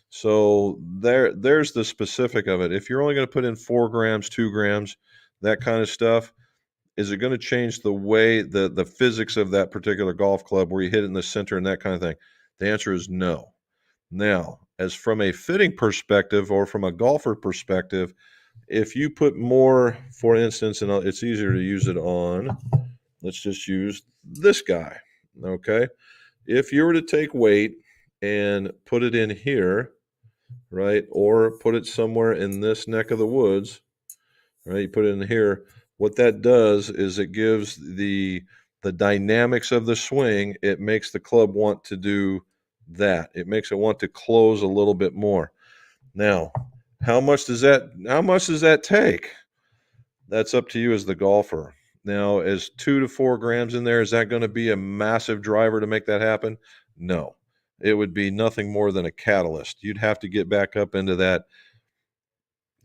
So there's the specific of it. If you're only going to put in 4 grams, 2 grams, that kind of stuff, is it going to change the way the physics of that particular golf club where you hit it in the center and that kind of thing? The answer is no. Now, as from a fitting perspective or from a golfer perspective, if you put more, for instance, and it's easier to use it on, let's just use this guy, okay? If you were to take weight and put it in here, right, or put it somewhere in this neck of the woods, right, you put it in here, what that does is it gives the dynamics of the swing. It makes the club want to do that. It makes it want to close a little bit more. Now, how much does that take? That's up to you as the golfer. Now, is 2 to 4 grams in there, is that going to be a massive driver to make that happen? No. It would be nothing more than a catalyst. You'd have to get back up into that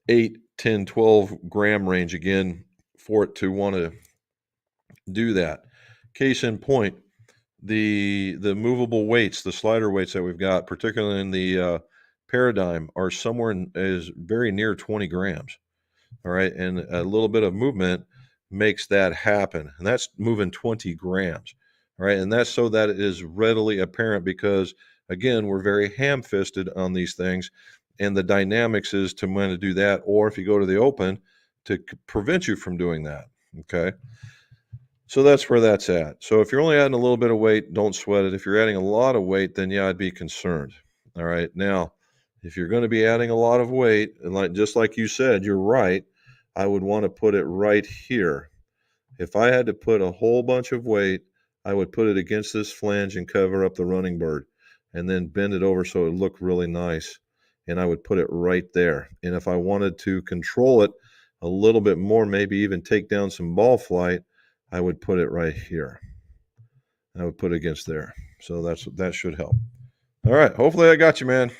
8, 10, 12 gram range again for it to want to do that. Case in point, the movable weights, the slider weights that we've got, particularly in the Paradigm, are is very near 20 grams. All right, and a little bit of movement makes that happen, and that's moving 20 grams. All right, and that's so that it is readily apparent because, again, we're very ham-fisted on these things, and the dynamics is to when to do that, or if you go to the open, to prevent you from doing that. Okay, so that's where that's at. So if you're only adding a little bit of weight, don't sweat it. If you're adding a lot of weight, then yeah, I'd be concerned. All right, now if you're going to be adding a lot of weight, and just like you said, you're right, I would want to put it right here. If I had to put a whole bunch of weight, I would put it against this flange and cover up the running bird and then bend it over so it looked really nice. And I would put it right there. And if I wanted to control it a little bit more, maybe even take down some ball flight, I would put it right here. I would put it against there. So that should help. All right. Hopefully I got you, man.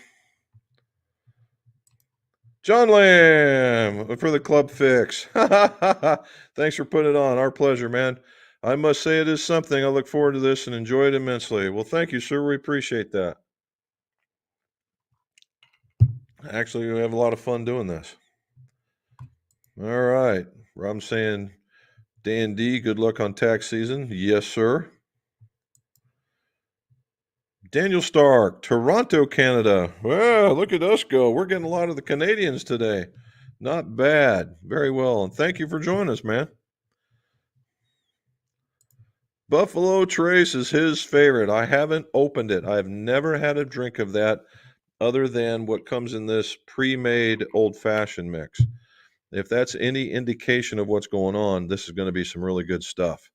John Lamb for the club fix. Thanks for putting it on. Our pleasure, man. I must say it is something. I look forward to this and enjoy it immensely. Well, thank you, sir. We appreciate that. Actually, we have a lot of fun doing this. All right. Rob's saying, Dan D, good luck on tax season. Yes, sir. Daniel Stark, Toronto, Canada. Well, look at us go. We're getting a lot of the Canadians today. Not bad. Very well. And thank you for joining us, man. Buffalo Trace is his favorite. I haven't opened it. I've never had a drink of that other than what comes in this pre-made old-fashioned mix. If that's any indication of what's going on, this is going to be some really good stuff.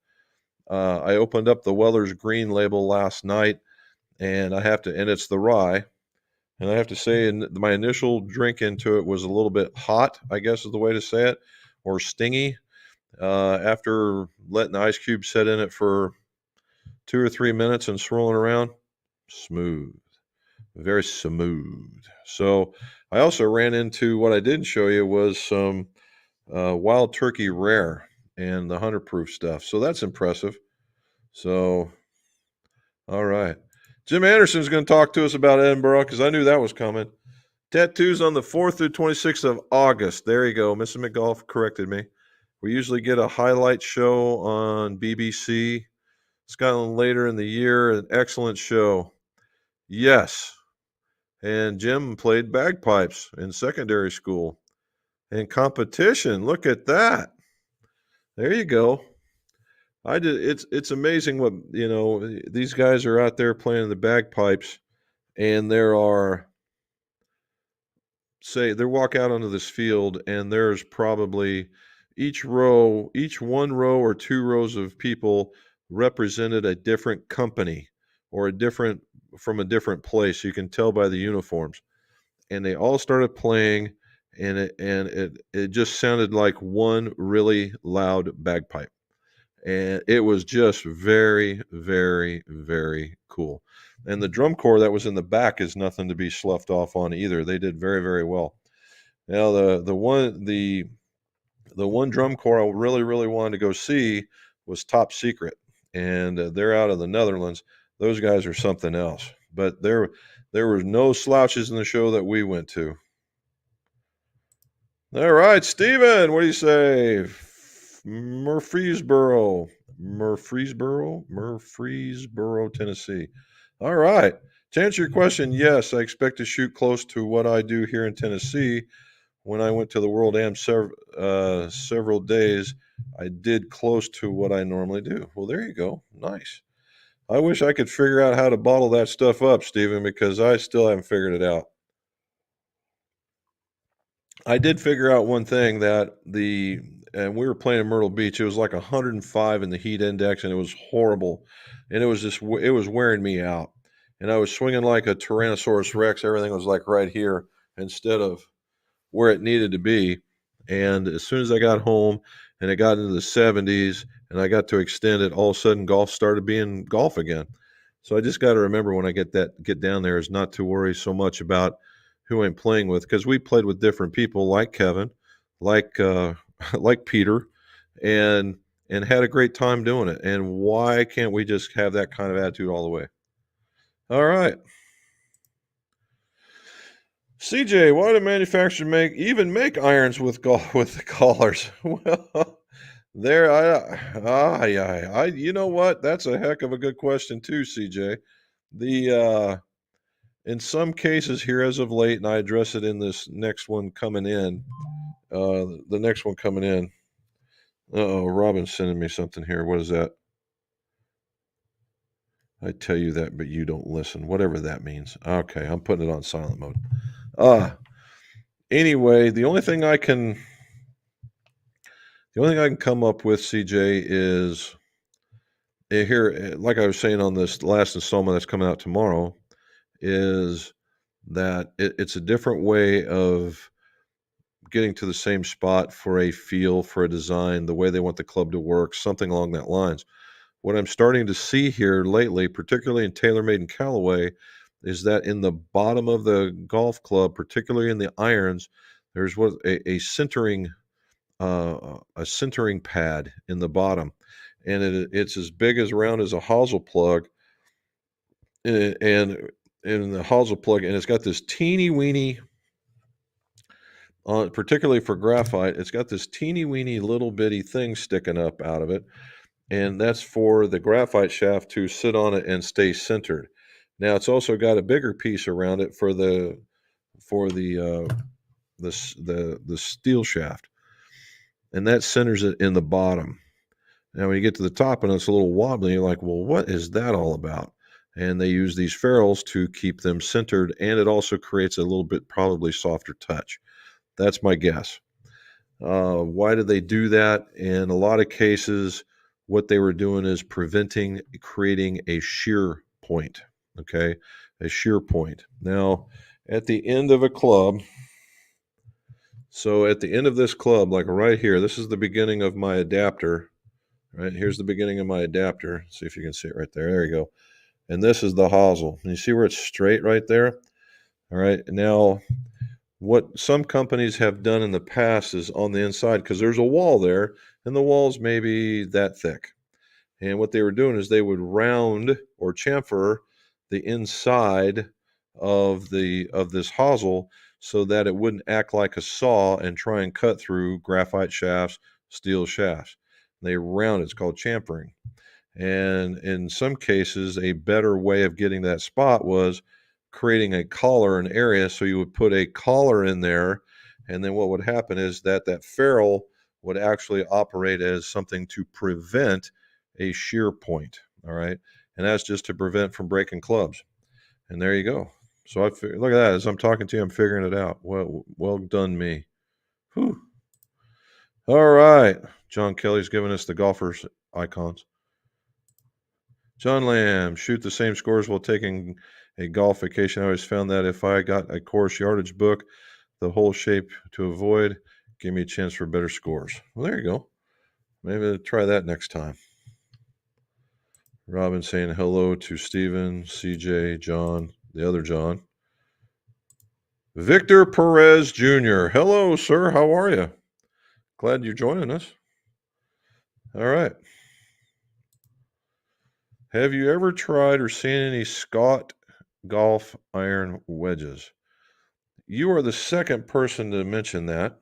I opened up the Weller's Green label last night, and it's the rye. And I have to say, my initial drink into it was a little bit hot, I guess is the way to say it, or stingy. After letting the ice cube set in it for 2 or 3 minutes and swirling around, smooth, very smooth. So I also ran into what I didn't show you was some Wild Turkey Rare and the 100 proof stuff. So that's impressive. So, all right. Jim Anderson's going to talk to us about Edinburgh because I knew that was coming. Tattoos on the 4th through 26th of August. There you go. Mrs. McGolf corrected me. We usually get a highlight show on BBC Scotland later in the year. An excellent show. Yes. And Jim played bagpipes in secondary school. And competition. Look at that. There you go. It's amazing what, these guys are out there playing the bagpipes, and they walk out onto this field, and there's probably each one row or 2 rows of people represented a different company or from a different place. You can tell by the uniforms. And they all started playing, and it just sounded like one really loud bagpipe. And it was just very, very, very cool. And the drum corps that was in the back is nothing to be sloughed off on either. They did very, very well. Now the one drum corps I really, really wanted to go see was Top Secret, and they're out of the Netherlands. Those guys are something else. But there were no slouches in the show that we went to. All right, Steven, what do you say? Murfreesboro, Tennessee. All right. To answer your question, yes, I expect to shoot close to what I do here in Tennessee. When I went to the World Am several days, I did close to what I normally do. Well, there you go. Nice. I wish I could figure out how to bottle that stuff up, Stephen, because I still haven't figured it out. I did figure out one thing that and we were playing in Myrtle Beach. It was like 105 in the heat index, and it was horrible, and it was wearing me out. And I was swinging like a Tyrannosaurus Rex. Everything was like right here instead of where it needed to be. And as soon as I got home and it got into the 70s and I got to extend it, all of a sudden golf started being golf again. So I just got to remember when I get down there is not to worry so much about who I'm playing with, because we played with different people like Kevin, like like Peter, and had a great time doing it. And why can't we just have that kind of attitude all the way? All right. CJ, why do manufacturers make irons with with the collars? Well, there you know what? That's a heck of a good question too, CJ. The in some cases here as of late, and I address it in this next one coming in. The next one coming in. Oh, Robin's sending me something here. What is that? I tell you that, but you don't listen. Whatever that means. Okay, I'm putting it on silent mode. Anyway, the only thing I can come up with, CJ, is here, like I was saying on this last installment that's coming out tomorrow, is that it's a different way of getting to the same spot for a feel, for a design, the way they want the club to work, something along that lines. What I'm starting to see here lately, particularly in TaylorMade and Callaway, is that in the bottom of the golf club, particularly in the irons, there's a centering pad in the bottom, and it's as big as round as a hosel plug, and in the hosel plug, and it's got this teeny weeny. Particularly for graphite, it's got this teeny weeny little bitty thing sticking up out of it, and that's for the graphite shaft to sit on it and stay centered. Now it's also got a bigger piece around it for the steel shaft, and that centers it in the bottom. Now, when you get to the top and it's a little wobbly, you're like, well, what is that all about? And they use these ferrules to keep them centered, and it also creates a little bit probably softer touch. That's my guess. Why did they do that? In a lot of cases, what they were doing is creating a shear point. Okay, a shear point. Now, at the end of a club, so at the end of this club, like right here, this is the beginning of my adapter. Right here's the beginning of my adapter. See if you can see it right there. There you go. And this is the hosel. And you see where it's straight right there? All right. Now, what some companies have done in the past is on the inside, because there's a wall there, and the wall's maybe that thick. And what they were doing is they would round or chamfer the inside of this hosel so that it wouldn't act like a saw and try and cut through graphite shafts, steel shafts. They round it. It's called chamfering. And in some cases, a better way of getting that spot was creating a collar, an area. So you would put a collar in there, and then what would happen is that ferrule would actually operate as something to prevent a shear point. All right. And that's just to prevent from breaking clubs. And there you go. So look at that. As I'm talking to you, I'm figuring it out. Well done, me. Whew. All right. John Kelly's giving us the golfers icons. John Lamb, shoot the same scores while taking a golf vacation. I always found that if I got a course yardage book, the whole shape to avoid, gave me a chance for better scores. Well, there you go. Maybe I'll try that next time. Robin saying hello to Stephen, CJ, John, the other John. Victor Perez Jr. Hello, sir. How are you? Glad you're joining us. All right. Have you ever tried or seen any Scott golf iron wedges? You are the second person to mention that.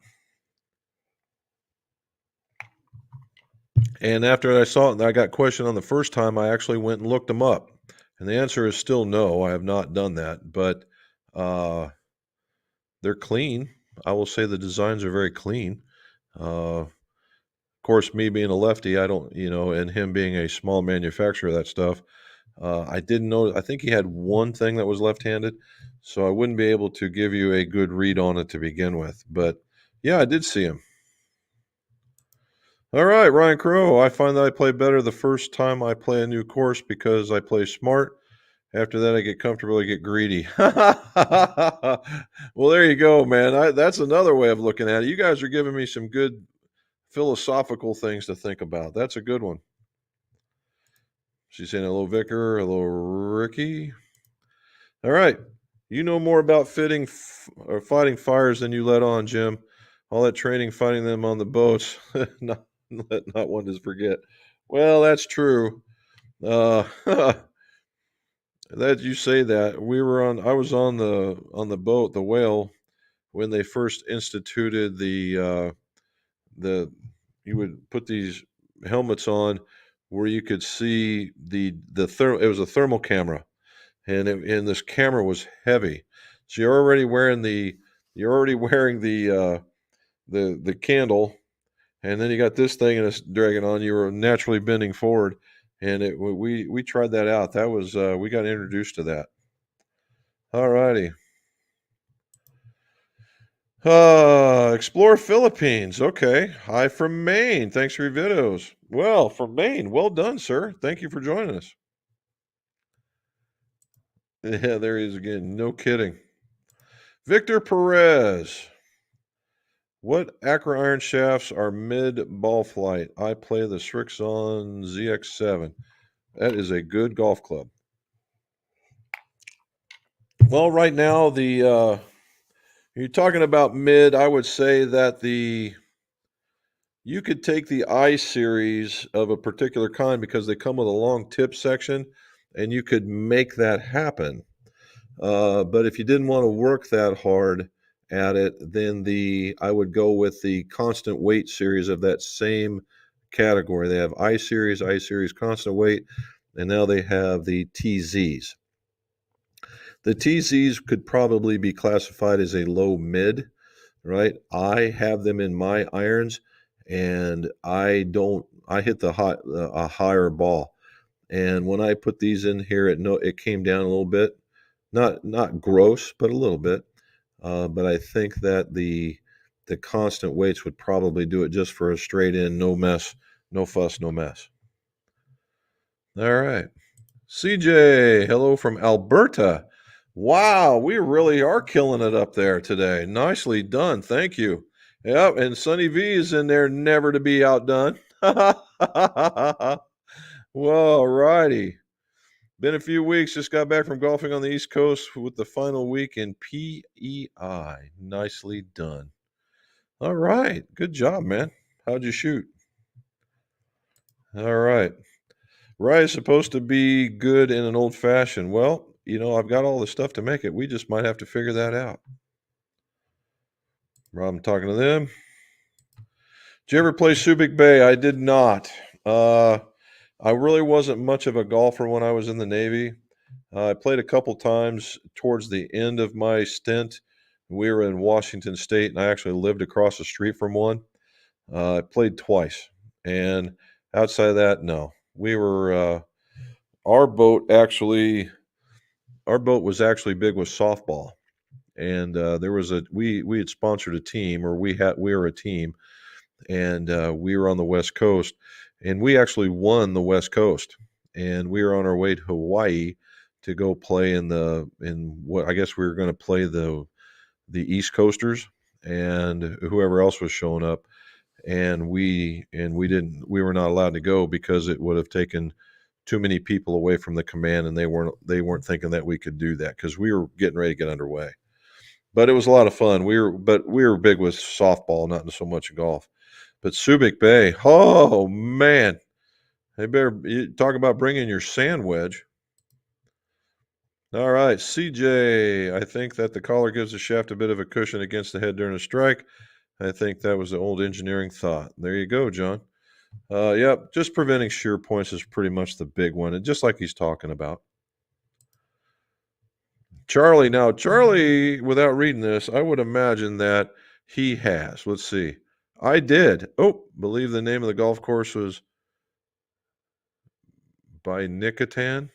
And after I saw it, I got questioned on the first time, I actually went and looked them up. And the answer is still no. I have not done that, but they're clean. I will say the designs are very clean. Of course, me being a lefty, I don't, and him being a small manufacturer of that stuff, I didn't know. I think he had one thing that was left-handed, so I wouldn't be able to give you a good read on it to begin with. But yeah, I did see him. All right, Ryan Crow. I find that I play better the first time I play a new course because I play smart. After that, I get comfortable, I get greedy. Well, there you go, man. That's another way of looking at it. You guys are giving me some good philosophical things to think about. That's a good one. She's saying hello, Vicar. Hello, Ricky. All right. You know more about or fighting fires than you let on, Jim. All that training, fighting them on the boats. not one to forget. Well, that's true. Uh, that you say that I was on the boat, the Whale, when they first instituted the you would put these helmets on where you could see it was a thermal camera, and this camera was heavy, so you're already wearing the candle, and then you got this thing and it's dragging on. You were naturally bending forward, and we tried that out. That was we got introduced to that. All righty. Explore Philippines. Okay. Hi from Maine. Thanks for your videos. Well, from Maine. Well done, sir. Thank you for joining us. Yeah, there he is again. No kidding. Victor Perez. What Acro iron shafts are mid ball flight? I play the Srixon ZX7. That is a good golf club. Well, right now you're talking about mid. I would say that you could take the I series of a particular kind because they come with a long tip section, and you could make that happen. But if you didn't want to work that hard at it, then I would go with the constant weight series of that same category. They have I series constant weight, and now they have the TZs. The TZs could probably be classified as a low mid, right? I have them in my irons, and I don't. I hit a higher ball, and when I put these in here, it came down a little bit, not gross, but a little bit. But I think that the constant weights would probably do it just for a straight in, no mess, no fuss, no mess. All right. CJ, hello from Alberta. Wow, we really are killing it up there today. Nicely done. Thank you. Yep, and Sunny V is in there, never to be outdone. Well, righty. Been a few weeks, just got back from golfing on the East Coast with the final week in PEI. Nicely done. All right. Good job, man. How'd you shoot? All right. Rye is supposed to be good in an old fashioned. Well, I've got all the stuff to make it. We just might have to figure that out. I'm talking to them. Did you ever play Subic Bay? I did not. I really wasn't much of a golfer when I was in the Navy. I played a couple times towards the end of my stint. We were in Washington State, and I actually lived across the street from one. I played twice, and outside of that, no. We were our boat was actually big with softball, and there was we had sponsored a team, or we were a team, and we were on the West Coast, and we actually won the West Coast, and we were on our way to Hawaii to go play in what I guess we were going to play the East Coasters and whoever else was showing up, and we were not allowed to go because it would have taken too many people away from the command, and they weren't thinking that we could do that because we were getting ready to get underway. But it was a lot of fun. We were big with softball, not so much golf. But Subic Bay, oh man, you talk about bringing your sand wedge. All right, CJ, I think that the collar gives the shaft a bit of a cushion against the head during a strike. I think that was the old engineering thought. There you go, John. Yep, just preventing shear points is pretty much the big one, and just like he's talking about. Charlie. Now, Charlie, without reading this, I would imagine that he has. Let's see. I did. Oh, believe the name of the golf course was by Nicotan,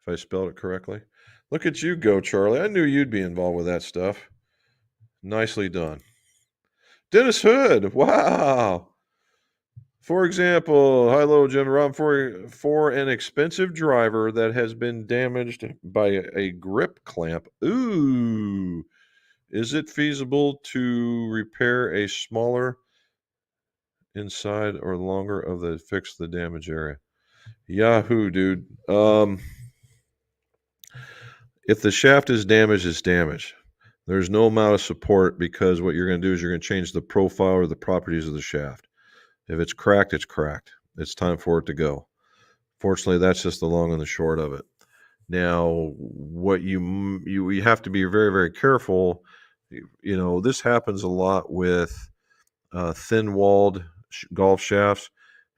if I spelled it correctly. Look at you go, Charlie. I knew you'd be involved with that stuff. Nicely done. Dennis Hood. Wow. For example, hello, Jim Rob. For an expensive driver that has been damaged by a grip clamp, ooh, is it feasible to repair a smaller inside or longer of the fix the damage area? Yahoo, dude. If the shaft is damaged, it's damaged. There's no amount of support because what you're going to do is you're going to change the profile or the properties of the shaft. If it's cracked, it's cracked. It's time for it to go. Fortunately, that's just the long and the short of it. Now, what you have to be very, very careful. You know, this happens a lot with thin-walled golf shafts,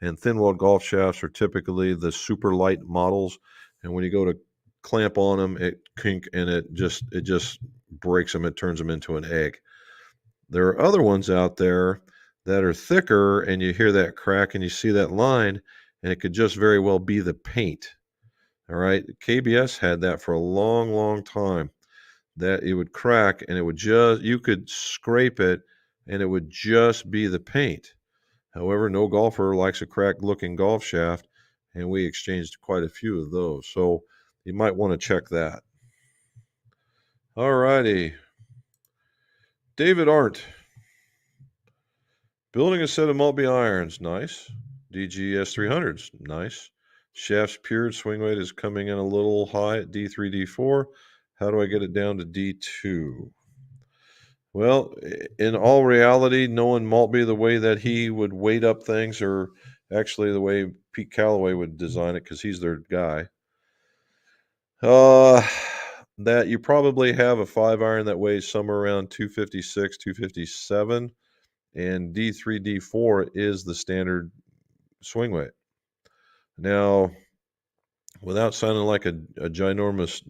and thin-walled golf shafts are typically the super light models. And when you go to clamp on them, it kink and it just breaks them. It turns them into an egg. There are other ones out there that are thicker, and you hear that crack and you see that line, and it could just very well be the paint. All right. KBS had that for a long, long time, that it would crack and it would you could scrape it and it would just be the paint. However, no golfer likes a cracked looking golf shaft, and we exchanged quite a few of those. So you might want to check that. All righty. David Arndt. Building a set of multi irons. Nice. DGS 300s. Nice. Shafts pured. Swing weight is coming in a little high at D3, D4. How do I get it down to D2? Well, in all reality, knowing Maltby the way that he would weight up things, or actually the way Pete Callaway would design it, because he's their guy, that you probably have a 5-iron that weighs somewhere around 256, 257, and D3, D4 is the standard swing weight. Now, without sounding like a ginormous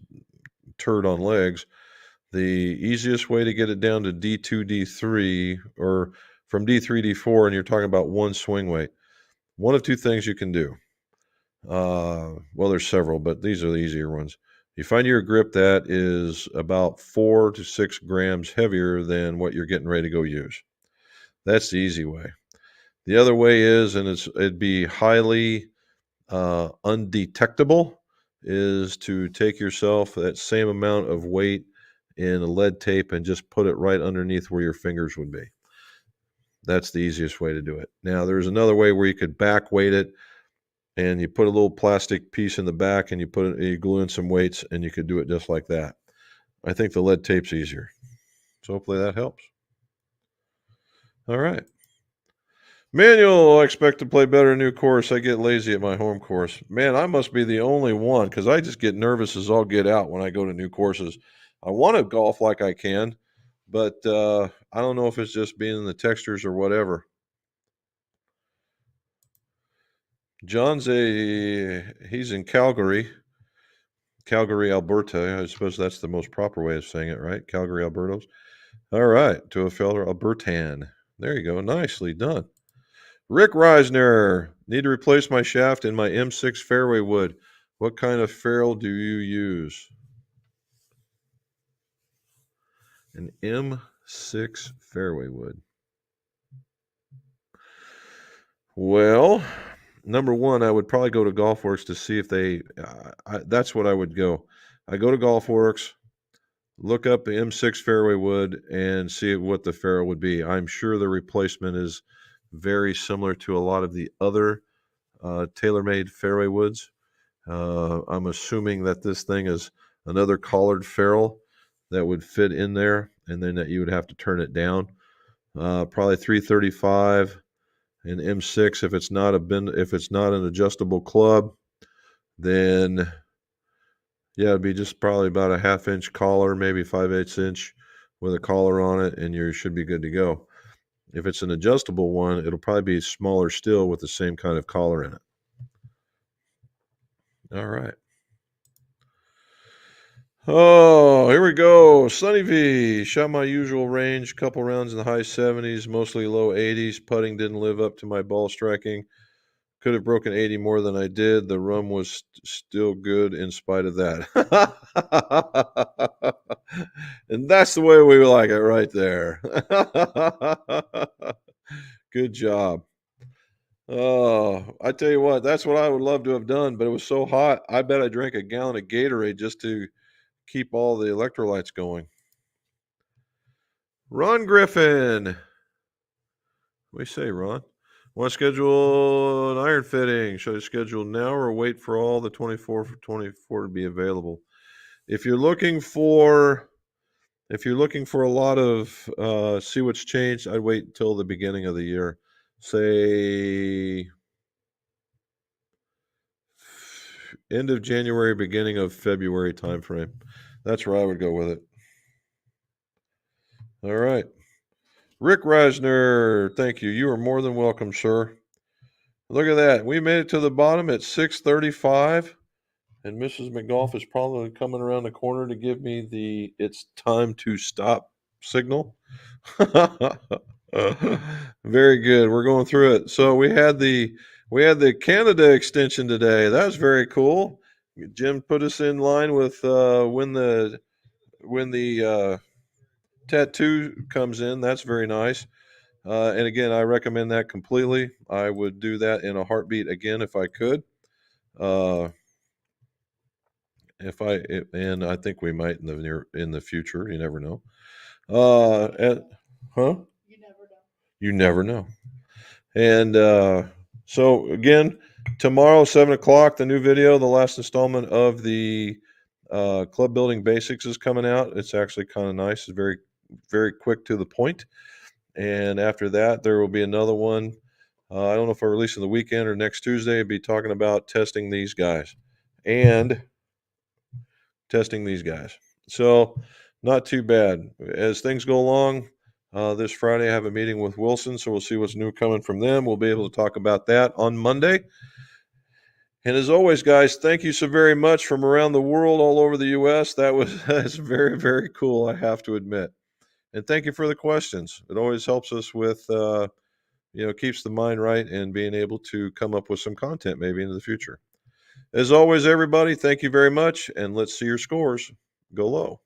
turd on legs, the easiest way to get it down to D2, D3, or from D3, D4, and you're talking about one swing weight, one of two things you can do. Well, there's several, but these are the easier ones. You find your grip that is about 4 to 6 grams heavier than what you're getting ready to go use. That's the easy way. The other way is, and it'd be highly undetectable, is to take yourself that same amount of weight in a lead tape and just put it right underneath where your fingers would be. That's the easiest way to do it. Now, there's another way where you could back weight it, and you put a little plastic piece in the back and you glue in some weights, and you could do it just like that. I think the lead tape's easier. So hopefully that helps. All right. Manuel, I expect to play better new course. I get lazy at my home course. Man, I must be the only one, because I just get nervous as all get out when I go to new courses. I want to golf like I can, but I don't know if it's just being in the textures or whatever. He's in Calgary, Alberta. I suppose that's the most proper way of saying it, right? Calgary, Albertos. All right, to a fellow Albertan. There you go. Nicely done. Rick Reisner, need to replace my shaft in my M6 fairway wood. What kind of ferrule do you use? An M6 fairway wood. Well, number one, I would probably go to GolfWorks to see if they, that's what I would go. I go to GolfWorks, look up the M6 fairway wood, and see what the ferrule would be. I'm sure the replacement is very similar to a lot of the other tailor-made fairway woods. I'm assuming that this thing is another collared ferrule that would fit in there, and then that you would have to turn it down. Probably 335 and M6. If it's not an adjustable club, then yeah, it'd be just probably about a 1/2 inch collar, maybe 5/8 inch with a collar on it, and you should be good to go. If it's an adjustable one, it'll probably be smaller still with the same kind of collar in it. All right. Oh, here we go. Sunny V. Shot my usual range, couple rounds in the high 70s, mostly low 80s. Putting didn't live up to my ball striking. Could have broken 80 more than I did. The rum was still good in spite of that. And that's the way we like it right there. Good job. Oh, I tell you what, that's what I would love to have done, but it was so hot. I bet I drank a gallon of Gatorade just to keep all the electrolytes going. Ron Griffin. What do you say, Ron? Want to schedule an iron fitting? Should I schedule now or wait for all the 24 for 24 to be available? If you're looking for a lot of see what's changed, I'd wait until the beginning of the year. Say end of January, beginning of February timeframe. That's where I would go with it. All right. Rick Reisner, thank you. You are more than welcome, sir. Look at that. We made it to the bottom at 6:35, and Mrs. McGolf is probably coming around the corner to give me the "it's time to stop" signal. Very good. We're going through it. So we had the Canada extension today. That was very cool. Jim put us in line with when the tattoo comes in. That's very nice. And again, I recommend that completely. I would do that in a heartbeat again if I could. Uh, and I think we might in the future. You never know. Huh? You never know. And so again, tomorrow 7 o'clock, the new video, the last installment of the club building basics is coming out. It's actually kind of nice. It's very, very quick to the point. And after that, there will be another one. I don't know if I release on the weekend or next Tuesday. I'll be talking about testing these guys. So not too bad. As things go along, this Friday I have a meeting with Wilson, so we'll see what's new coming from them. We'll be able to talk about that on Monday. And as always, guys, thank you so very much from around the world, all over the U.S. That's very, very cool, I have to admit. And thank you for the questions. It always helps us with, keeps the mind right and being able to come up with some content maybe into the future. As always, everybody, thank you very much, and let's see your scores go low.